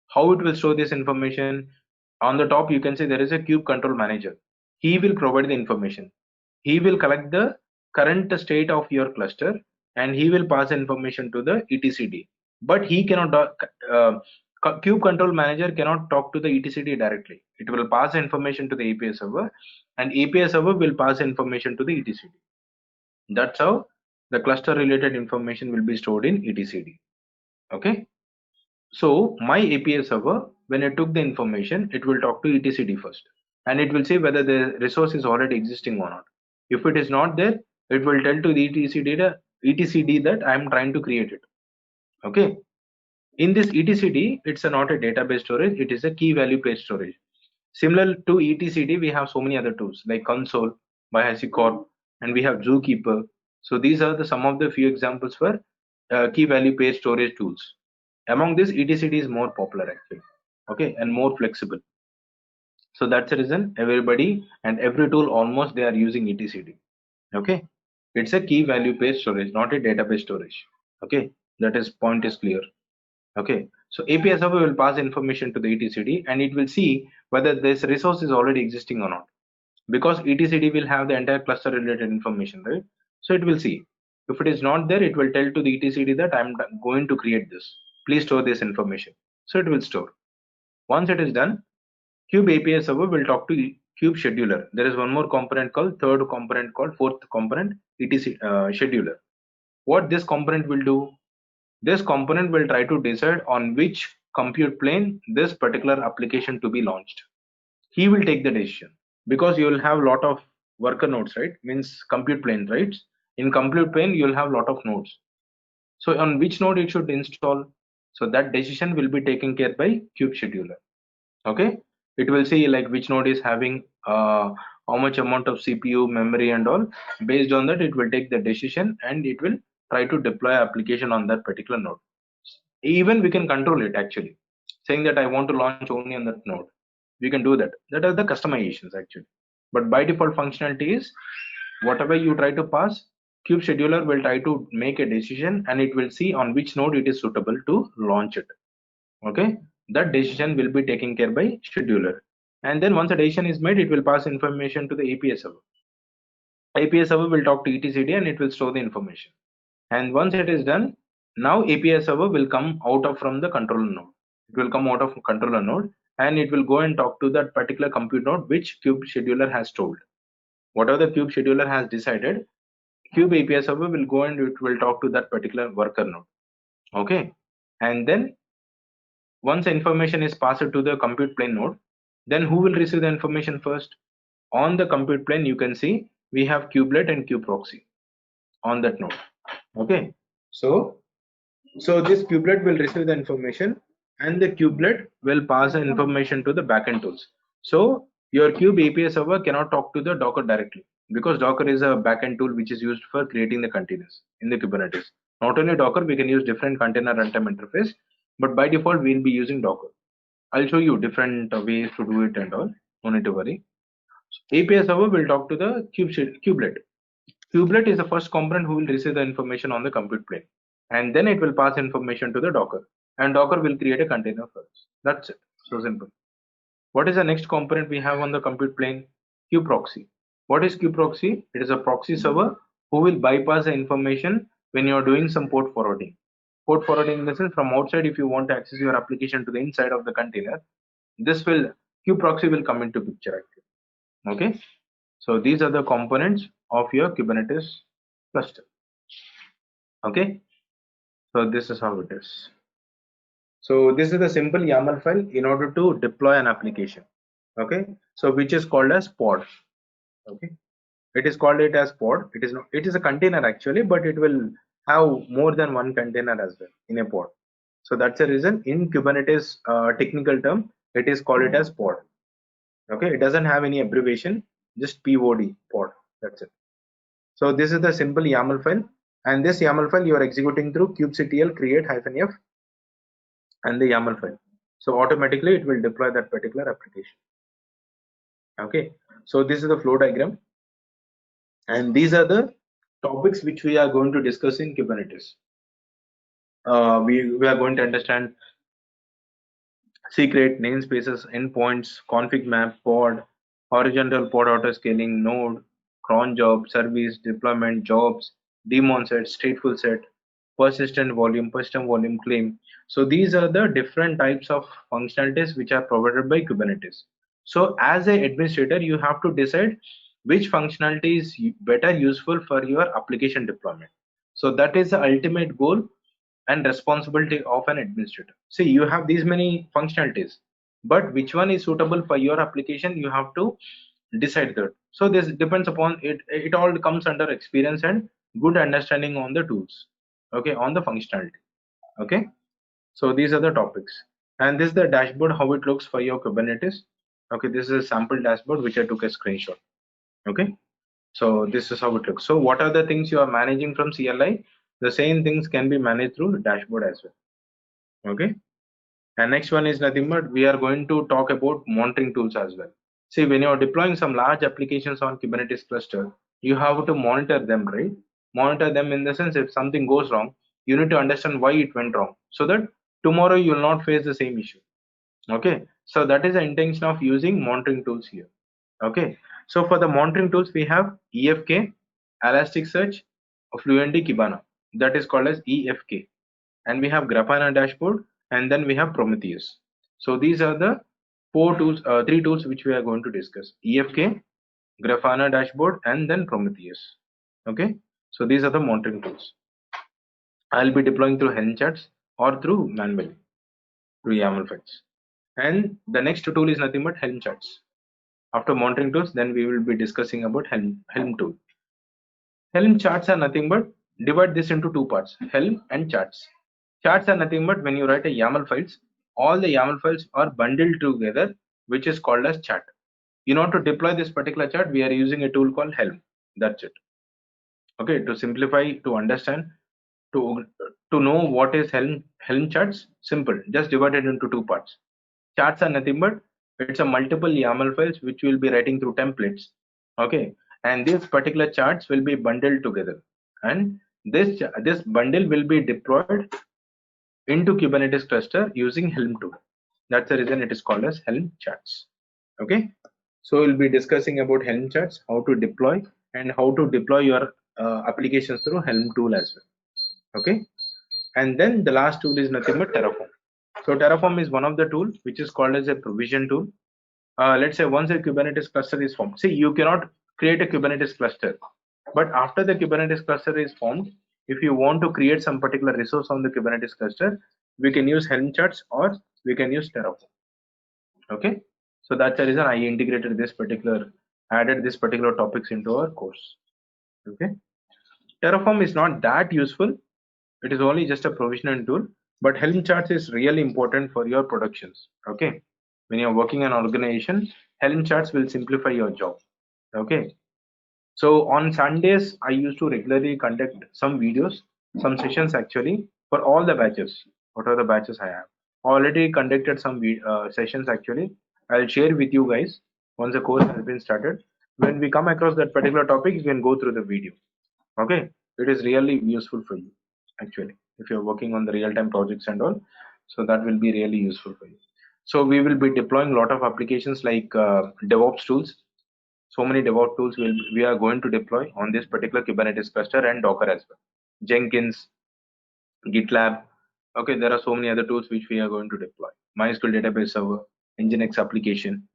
How it will store this information? On the top you can see there is a kube control manager. He will provide the information. He will collect the current state of your cluster and he will pass information to the etcd. But he cannot kube control manager cannot talk to the etcd directly. It will pass information to the API server and API server will pass information to the etcd. That's how the cluster related information will be stored in etcd. Okay. So my API server, when it took the information, it will talk to etcd first, and it will say whether the resource is already existing or not. If it is not there, it will tell to the etcd that I am trying to create it. Okay. In this etcd, it's not a database storage; it is a key value page storage. Similar to etcd, we have so many other tools like Console by HashiCorp, and we have Zookeeper. So these are the some of the few examples for key value page storage tools. Among this, etcd is more popular actually, okay, and more flexible. So that's the reason everybody and every tool almost they are using etcd. Okay, it's a key value page storage, not a database storage. Okay, that is point is clear. Okay, so API server will pass information to the etcd and it will see whether this resource is already existing or not, because etcd will have the entire cluster related information, right? So it will see if it is not there, it will tell to the etcd that I'm going to create this, please store this information. So it will store. Once it is done, Kube API server will talk to Kube scheduler. There is one more component called third component called fourth component, etc scheduler. What this component will do? This component will try to decide on which compute plane this particular application to be launched. He will take the decision because you will have a lot of worker nodes, right? Means compute plane, right? In compute plane, you will have a lot of nodes. So on which node it should install? So that decision will be taken care by Kube scheduler. Okay, it will see like which node is having how much amount of CPU, memory, and all. Based on that, it will take the decision and it will try to deploy application on that particular node. Even we can control it actually, saying that I want to launch only on that node. We can do that. That are the customizations actually. But by default functionality is whatever you try to pass, Kube scheduler will try to make a decision and it will see on which node it is suitable to launch it. Okay, that decision will be taken care by scheduler. And then once a decision is made, it will pass information to the API server. API server will talk to etcd and it will store the information. And once it is done, now API server will come out of from the controller node. It will come out of controller node and it will go and talk to that particular compute node which Kube scheduler has told. Whatever the Kube scheduler has decided, Kube API server will go and it will talk to that particular worker node. Okay, and then once the information is passed to the compute plane node, then who will receive the information first? On the compute plane, you can see we have kubelet and kubeproxy on that node. Okay, so this kubelet will receive the information and the kubelet will pass the information to the backend tools. So your Kube API server cannot talk to the Docker directly because Docker is a backend tool which is used for creating the containers in the Kubernetes. Not only Docker, we can use different container runtime interface, but by default we'll be using Docker. I'll show you different ways to do it and all. No need to worry. API server will talk to the kubelet. Kubelet is the first component who will receive the information on the compute plane, and then it will pass information to the Docker, and Docker will create a container for us. That's it. So simple. What is the next component we have on the compute plane? Kubeproxy. What is kubeproxy? It is a proxy server who will bypass the information when you are doing some port forwarding. Port forwarding in the sense from outside, if you want to access your application to the inside of the container, this will kubeproxy will come into picture actually. Okay, so these are the components of your Kubernetes cluster. Okay, so this is how it is. So this is the simple YAML file in order to deploy an application. Okay, so which is called as pod. Okay, it is called it as pod. It is not, it is a container actually, but it will have more than one container as well in a pod. So that's the reason in Kubernetes technical term it is called it as pod. Okay, it doesn't have any abbreviation, just pod. That's it. So this is the simple YAML file, and this YAML file you are executing through kubectl create -f and the YAML file. So automatically it will deploy that particular application. Okay, so this is the flow diagram, and these are the topics which we are going to discuss in Kubernetes. We are going to understand secret, namespaces, endpoints, config map, pod, horizontal pod autoscaling, node, cron job, service, deployment, jobs, daemon set, stateful set, persistent volume claim. So these are the different types of functionalities which are provided by Kubernetes. So as an administrator, you have to decide which functionality is better useful for your application deployment. So that is the ultimate goal and responsibility of an administrator. See, you have these many functionalities, but which one is suitable for your application, you have to decide that. So this depends upon it. It all comes under experience and good understanding on the tools. Okay, on the functionality. Okay, so these are the topics, and this is the dashboard how it looks for your Kubernetes. Okay, this is a sample dashboard which I took a screenshot. Okay, so this is how it looks. So what are the things you are managing from CLI? The same things can be managed through dashboard as well. Okay, and next one is nothing but we are going to talk about monitoring tools as well. See, when you are deploying some large applications on Kubernetes cluster, you have to monitor them, right? Monitor them in the sense if something goes wrong, you need to understand why it went wrong so that tomorrow you will not face the same issue. Okay, so that is the intention of using monitoring tools here. Okay, so for the monitoring tools we have EFK, Elasticsearch, Fluentd, Kibana, that is called as EFK, and we have Grafana dashboard, and then we have Prometheus. So these are the three tools which we are going to discuss: EFK, Grafana dashboard, and then Prometheus. Okay, so these are the monitoring tools. I'll be deploying through Helm charts or through manually through YAML files. And the next tool is nothing but Helm charts. After monitoring tools, then we will be discussing about Helm tool. Helm charts are nothing but divide this into two parts: Helm and charts. Charts are nothing but when you write a YAML files, all the YAML files are bundled together, which is called as chart. In order to deploy this particular chart, we are using a tool called Helm. That's it. Okay, to simplify, to understand, to to know what is Helm charts, simple. Just divide it into two parts. Charts are nothing but it's a multiple YAML files which will be writing through templates. Okay, and these particular charts will be bundled together, and this bundle will be deployed into Kubernetes cluster using Helm tool. That's the reason it is called as Helm charts. Okay, so we'll be discussing about Helm charts, how to deploy, and how to deploy your applications through Helm tool as well. Okay, and then the last tool is nothing but Terraform. So Terraform is one of the tool which is called as a provision tool. Let's say once a Kubernetes cluster is formed, see, you cannot create a Kubernetes cluster, but after the Kubernetes cluster is formed, if you want to create some particular resource on the Kubernetes cluster, we can use Helm charts or we can use Terraform. Okay, so that's the reason I integrated this particular, added this particular topics into our course. Okay, Terraform is not that useful. It is only just a provisioning tool, but Helm charts is really important for your productions. Okay, when you're working in an organization, Helm charts will simplify your job. Okay, so on Sundays, I used to regularly conduct some videos, some sessions actually for all the batches. What are the batches I have? Already conducted some sessions actually. I'll share with you guys once the course has been started. When we come across that particular topic, you can go through the video. Okay, it is really useful for you actually if you're working on the real-time projects and all. So that will be really useful for you. So we will be deploying a lot of applications like DevOps tools. So many DevOps tools we are going to deploy on this particular Kubernetes cluster, and Docker as well, Jenkins, GitLab. Okay, there are so many other tools which we are going to deploy. MySQL database server, Nginx application.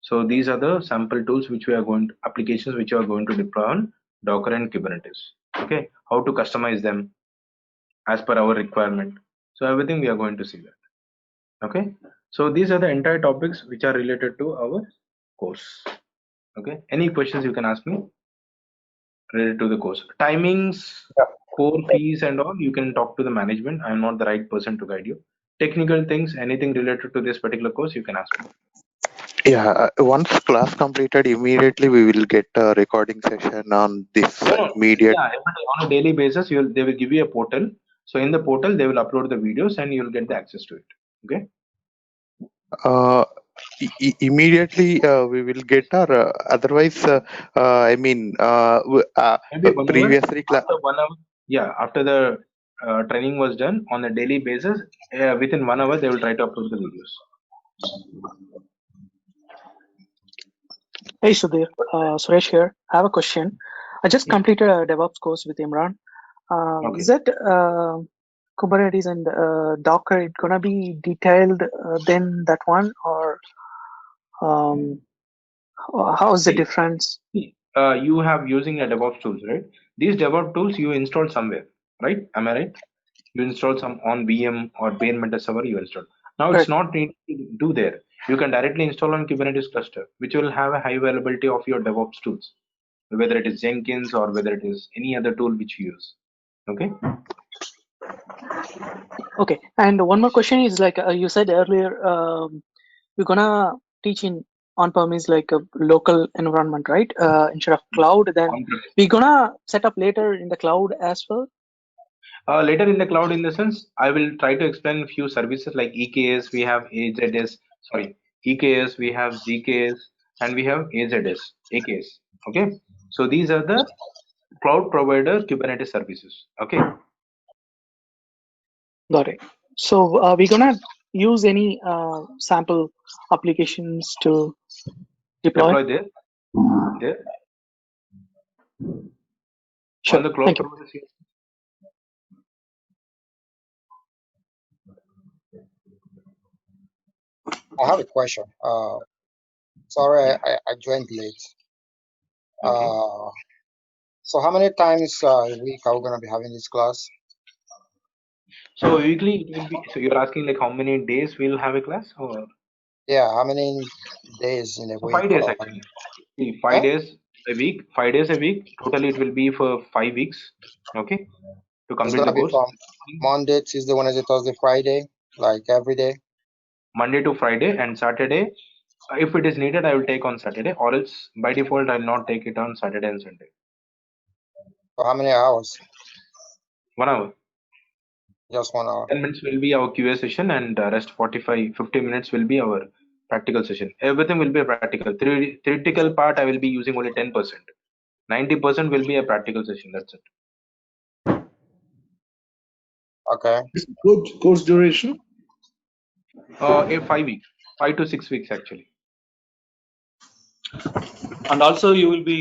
So these are the sample tools which we are going to, applications which we are going to deploy on Docker and Kubernetes. Okay, how to customize them as per our requirement. So everything we are going to see that. Okay, so these are the entire topics which are related to our course. Okay, any questions you can ask me related to the course? Timings, core fees and all, you can talk to the management. I'm not the right person to guide you. Technical things, anything related to this particular course, you can ask me. Yeah, once class completed, immediately we will get a recording session on this No, no, immediate. yeah, every day, on a daily basis, they will give you a portal. So in the portal, they will upload the videos and you'll get the access to it. Okay. Uh, Immediately we will get, or otherwise, I mean, Maybe 1 hour previously after 1 hour. Yeah, after the training was done on a daily basis, within 1 hour, they will try to upload the videos. Hey Sudhir, Suresh here. I have a question. I just Yeah. completed a DevOps course with Imran. Okay. Is that Kubernetes and Docker it gonna be detailed than that one, or um, how is the See, difference? you have using a DevOps tools, right? These DevOps tools you install somewhere, right? Am I right? You install some on VM or bare metal server you install. Now it's Correct. not need to do there. You can directly install on Kubernetes cluster, which will have a high availability of your DevOps tools, whether it is Jenkins or whether it is any other tool which you use. Okay. Okay. And one more question is like you said earlier, you're gonna teach in on-premise like a local environment, right? Instead of cloud, then On-premise. we're gonna set up later in the cloud as well. Later in the cloud, in the sense, I will try to explain a few services like EKS, we have AZS, sorry, EKS, we have ZKS, and we have AZS, AKS. Okay. So these are the cloud provider Kubernetes services. Okay. Got it. So we're gonna use any sample applications to deploy. Deploy there on Sure. the cloud Thank you. providers. I have a question. Sorry, Yeah. I joined late. Okay. So how many times a week are we gonna be having this class? So weekly it will be. So you're asking like how many days we'll have a class, or Yeah, how many days in a so week? 5 days actually. See, Huh? 5 days a week. 5 days a week. Totally, it will be for 5 weeks. Okay, to It's complete gonna the be course. from Monday, Tuesday, Wednesday, Thursday, Friday, like every day. Monday to Friday and Saturday. If it is needed, I will take on Saturday, or else by default I'll not take it on Saturday and Sunday. For how many hours? 1 hour. Just 1 hour. 10 minutes will be our QA session, and rest 50 minutes will be our practical session. Everything will be a practical. Theoretical part I will be using only 10%. 90% will be a practical session. That's it. Okay. Course duration? 5 weeks, 5 to 6 weeks actually. And also you will be,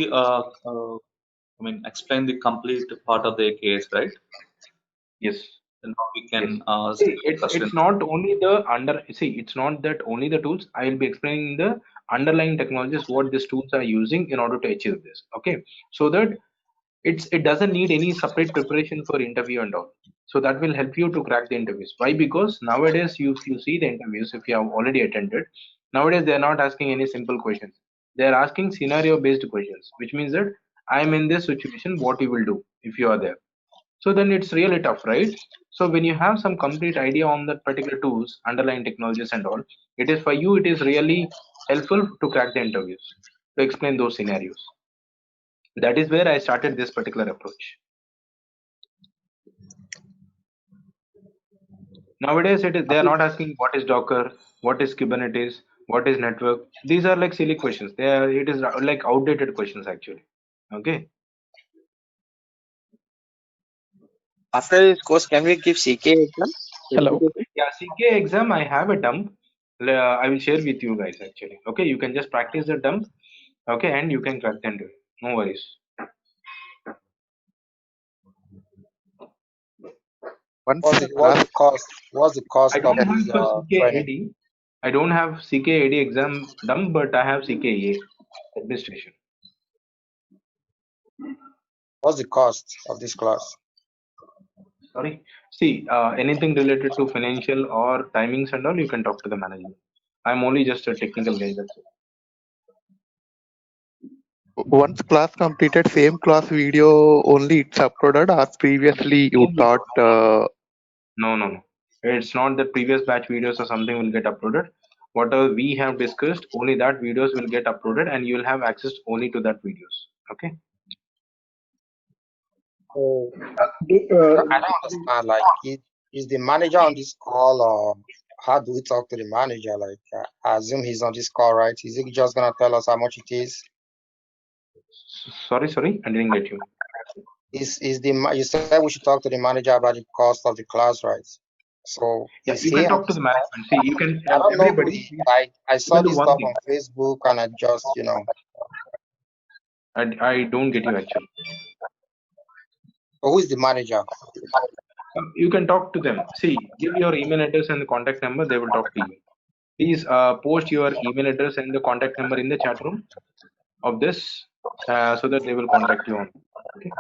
explain the complete part of the case, right? Yes. And how we Yes. can See, set it's not only the it's not that only the tools. I will be explaining the underlying technologies what these tools are using in order to achieve this. Okay, so that it doesn't need any separate preparation for interview and all. So that will help you to crack the interviews. Why? Because nowadays, if you see the interviews, if you have already attended, nowadays they are not asking any simple questions. They are asking scenario based questions, which means that I am in this situation. What you will do if you are there? So then it's really tough, right? So when you have some complete idea on that particular tools, underlying technologies and all, it is for you, it is really helpful to crack the interviews, to explain those scenarios. That is where I started this particular approach. Nowadays, they are not asking what is Docker, what is Kubernetes, what is network. These are like silly questions. It is like outdated questions actually. Okay. After this course, can we give CK exam? Hello. Certification? Yeah, CK exam, I have a dump. I will share with you guys actually. Okay, you can just practice the dump. Okay, and you can crack the interview. No worries. once What's the the what's class. the cost? What's the I cost don't of have this for CK training? anything. I don't have CKAD exam done, but I have CKA administration. What's the cost of this class? Sorry. See, anything related to financial or timings and all, you can talk to the management. I'm only just a technical guy. That's it. Once class completed, same class video only it's uploaded, or previously you No, no, taught. no, no, no. It's not that previous batch videos or something will get uploaded. Whatever we have discussed, only that videos will get uploaded, and you will have access only to that videos. Okay. So I don't understand. Like, is the manager on this call, or how do we talk to the manager? Like, I assume he's on this call, right? Is he just gonna tell us how much it is? Sorry, I didn't get you. You said we should talk to the manager about the cost of the class, right? So Yeah, is you he can on talk to this the call? management. See, you can I don't know who everybody. he. I You can saw do this one stuff thing. on Facebook, and I just, I don't get you actually. So who is the manager? You can talk to them. See, give your email address and the contact number. They will talk to you. Please post your email address and the contact number in the chat room of this, so that they will contact you on. Okay.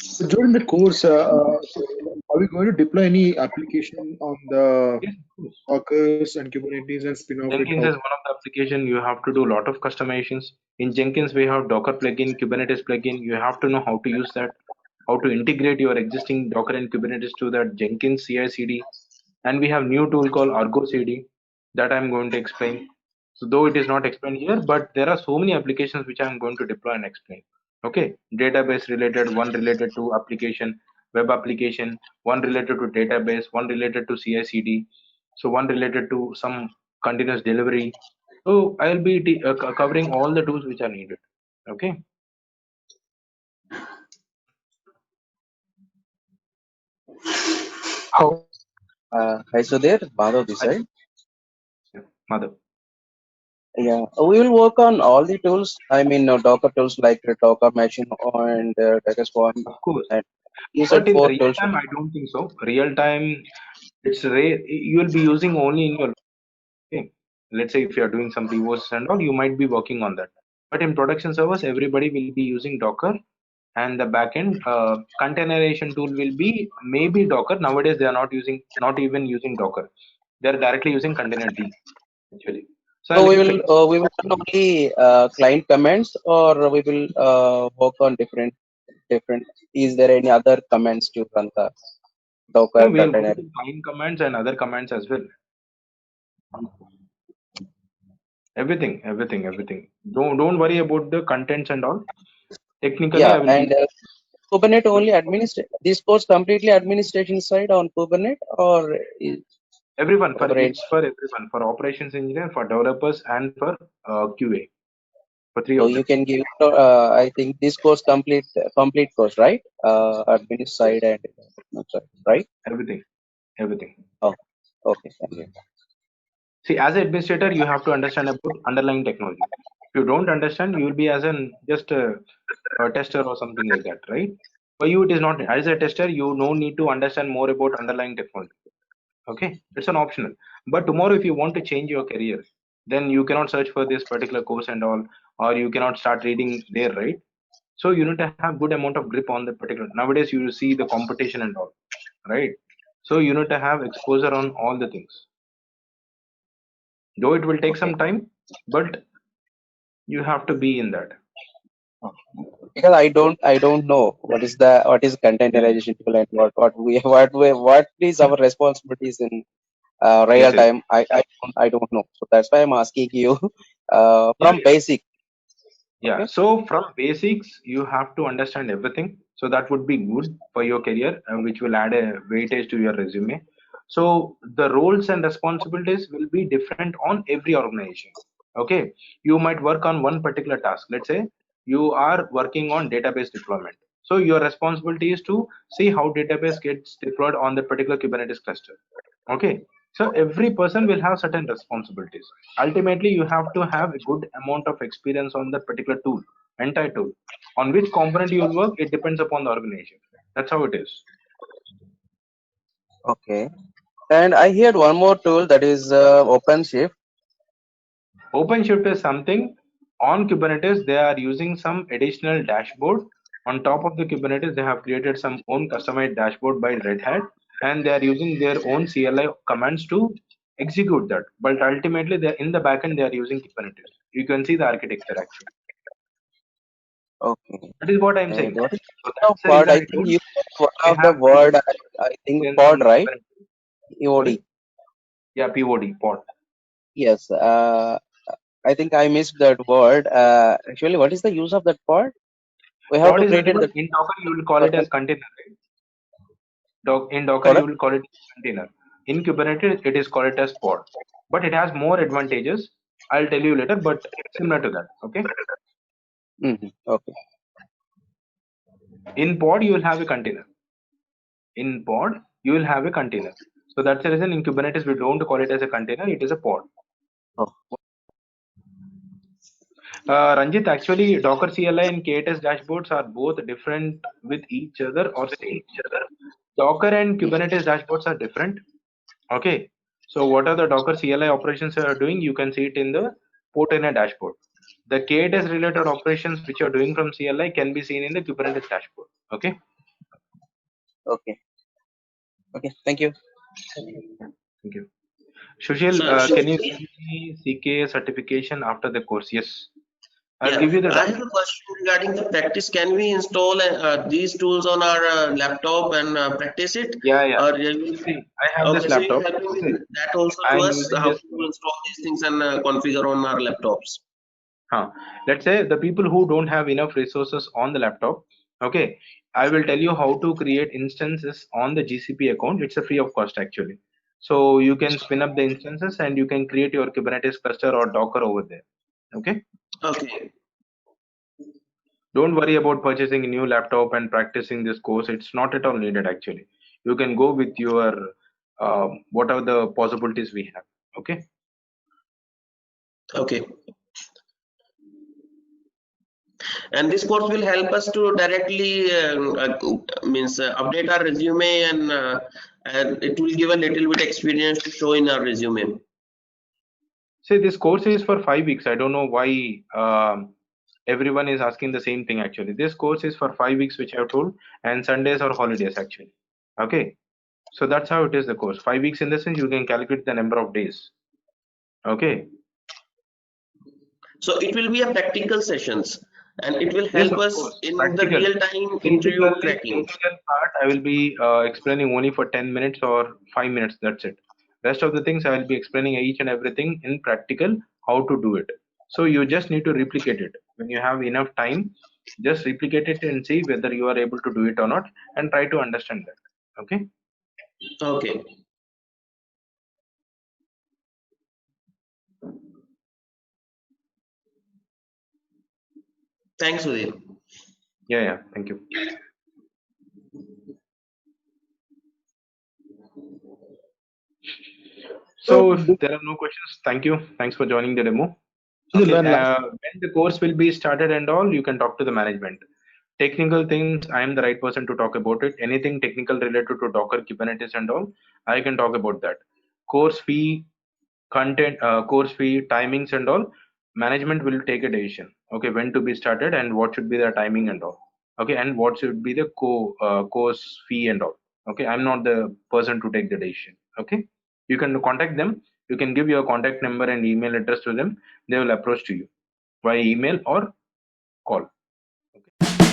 So during the course, so are we going to deploy any application on the Yes, of course. Dockers and Kubernetes and spin off it? Jenkins is one of the application you have to do a lot of customizations. In Jenkins, we have Docker plugin, Kubernetes plugin. You have to know how to use that, how to integrate your existing Docker and Kubernetes to that Jenkins CI/CD. And we have new tool called Argo CD that I'm going to explain. So though it is not explained here, but there are so many applications which I'm going to deploy and explain. Okay, database related, one related to application, web application, one related to database, one related to CI/CD, so one related to some continuous delivery. So I'll be covering all the tools which are needed. Okay. How Hi, so there, Madhav this I, side. yeah, Madhav. Yeah, we will work on all the tools. I mean, Docker tools like the Docker Machine and Docker Swarm. Of course. And you said But in the four real tools. time, I don't think so. Real time, it's rare. You will be using only in your. Okay. Let's say if you are doing some POCs and all, you might be working on that. But in production servers, everybody will be using Docker, and the backend containerization tool will be maybe Docker. Nowadays, they are not even using Docker. They are directly using Container D actually. So So I'll explain. we will run only client commands, or we will work on different. Is there any other commands to run the No, Docker we are container? going to find commands and other commands as well. Everything. Don't worry about the contents and all. Technically, Yeah, I will and be Kubernetes only administration. This course completely administration side on Kubernetes, or is everyone for whatever it's for everyone, for operations engineer, for developers, and for QA, for three So of you them. can give, I think this course complete course, right? Admin side and side, right? Everything, everything. Oh, okay. Thank you. See, as an administrator, you have to understand about underlying technology. If you don't understand, you will be as an just a tester or something like that, right? For you, it is not. As a tester, you no need to understand more about underlying technology. Okay, it's an optional. But tomorrow, if you want to change your career, then you cannot search for this particular course and all, or you cannot start reading there, right? So you need to have good amount of grip on the particular. Nowadays, you see the competition and all, right? So you need to have exposure on all the things. Though it will take Okay. some time, but you have to be in that. Because I don't know what is Yeah. containerization tool and what is our responsibilities in Yes, real yes. time. I don't know. So that's why I'm asking you Yeah, from yeah. basic. Yeah. Okay. So from basics, you have to understand everything. So that would be good for your career, which will add a weightage to your resume. So the roles and responsibilities will be different on every organization. Okay. You might work on one particular task. Let's say you are working on database deployment. So your responsibility is to see how database gets deployed on that particular Kubernetes cluster. Okay. So every person will have certain responsibilities. Ultimately, you have to have a good amount of experience on that particular tool, entire tool. On which component you will work, it depends upon the organization. That's how it is. Okay. And I heard one more tool that is OpenShift. OpenShift is something on Kubernetes. They are using some additional dashboard. On top of the Kubernetes, they have created some own customized dashboard by Red Hat, and they are using their own CLI commands to execute that. But ultimately, they in the backend they are using Kubernetes. You can see the architecture actually. Okay. That is what I'm And saying. what is So the that's the pod? reason I I think told you said one they of the have word. I think experience pod, on right? Kubernetes. POD. Sorry, yeah, POD pod. Yes. I think I missed that word. Actually, what is the use of that pod? We have Pod to is create nothing the but in Docker you will call it as container, right? In Docker, you correct. will call it container. In Kubernetes, it is called it as pod, but it has more advantages. I'll tell you later, but similar to that. Okay. Okay. In pod, you will have a container. In pod, you will have a container. So that's the reason in Kubernetes we don't call it as a container. It is a pod. Oh, Ranjit, actually, Docker CLI and KTS dashboards are both different with each other or same. Docker and Kubernetes dashboards are different. Okay. So what are the Docker CLI operations are doing? You can see it in the port in a dashboard. The KTS related operations which you're doing from CLI can be seen in the Kubernetes dashboard. Okay. okay. Okay. Thank you. Thank you. Sushil, So can you give me CK certification after the course? Yes. I'll yeah, give you the I have a document. question regarding the practice. Can we install these tools on our laptop and practice it? Yeah, yeah. Or See, I have this okay, so you laptop. help me Okay. with that also to I'm us, using how this. to install these things and configure on our laptops. Let's say the people who don't have enough resources on the laptop. Okay. I will tell you how to create instances on the GCP account. It's a free of cost actually. So you can spin up the instances and you can create your Kubernetes cluster or Docker over there. Okay. Okay, Don't worry about purchasing a new laptop and practicing this course. It's not at all needed actually. You can go with your what are the possibilities we have. Okay. okay. And this course will help us to directly means update our resume and it will give a little bit experience to show in our resume. See, this course is for 5 weeks. I don't know why everyone is asking the same thing actually. This course is for 5 weeks, which I've told, and Sundays or holidays actually. Okay. So that's how it is the course. 5 weeks in the sense you can calculate the number of days. Okay. So it will be a practical sessions and it will Yes, help of us course. in the Practical. real time interview Basically, cracking. technical part I will be explaining only for 10 minutes or 5 minutes. That's it. Rest of the things I will be explaining each and everything in practical how to do it. So you just need to replicate it. When you have enough time, just replicate it and see whether you are able to do it or not and try to understand that. Okay. Okay. Thanks, Udit. Yeah, yeah. Thank you. So, So if there are no questions, thank you. Thanks for joining the demo. Sunil, Okay, one last. when the course will be started and all, you can talk to the management. Technical things, I am the right person to talk about it. Anything technical related to Docker, Kubernetes, and all, I can talk about that. Course fee, content, course fee, timings, and all, management will take a decision. Okay, when to be started and what should be the timing and all. Okay, and what should be the course fee and all. Okay, I'm not the person to take the decision. Okay, you can contact them. You can give your contact number and email address to them. They will approach to you via email or call. Okay.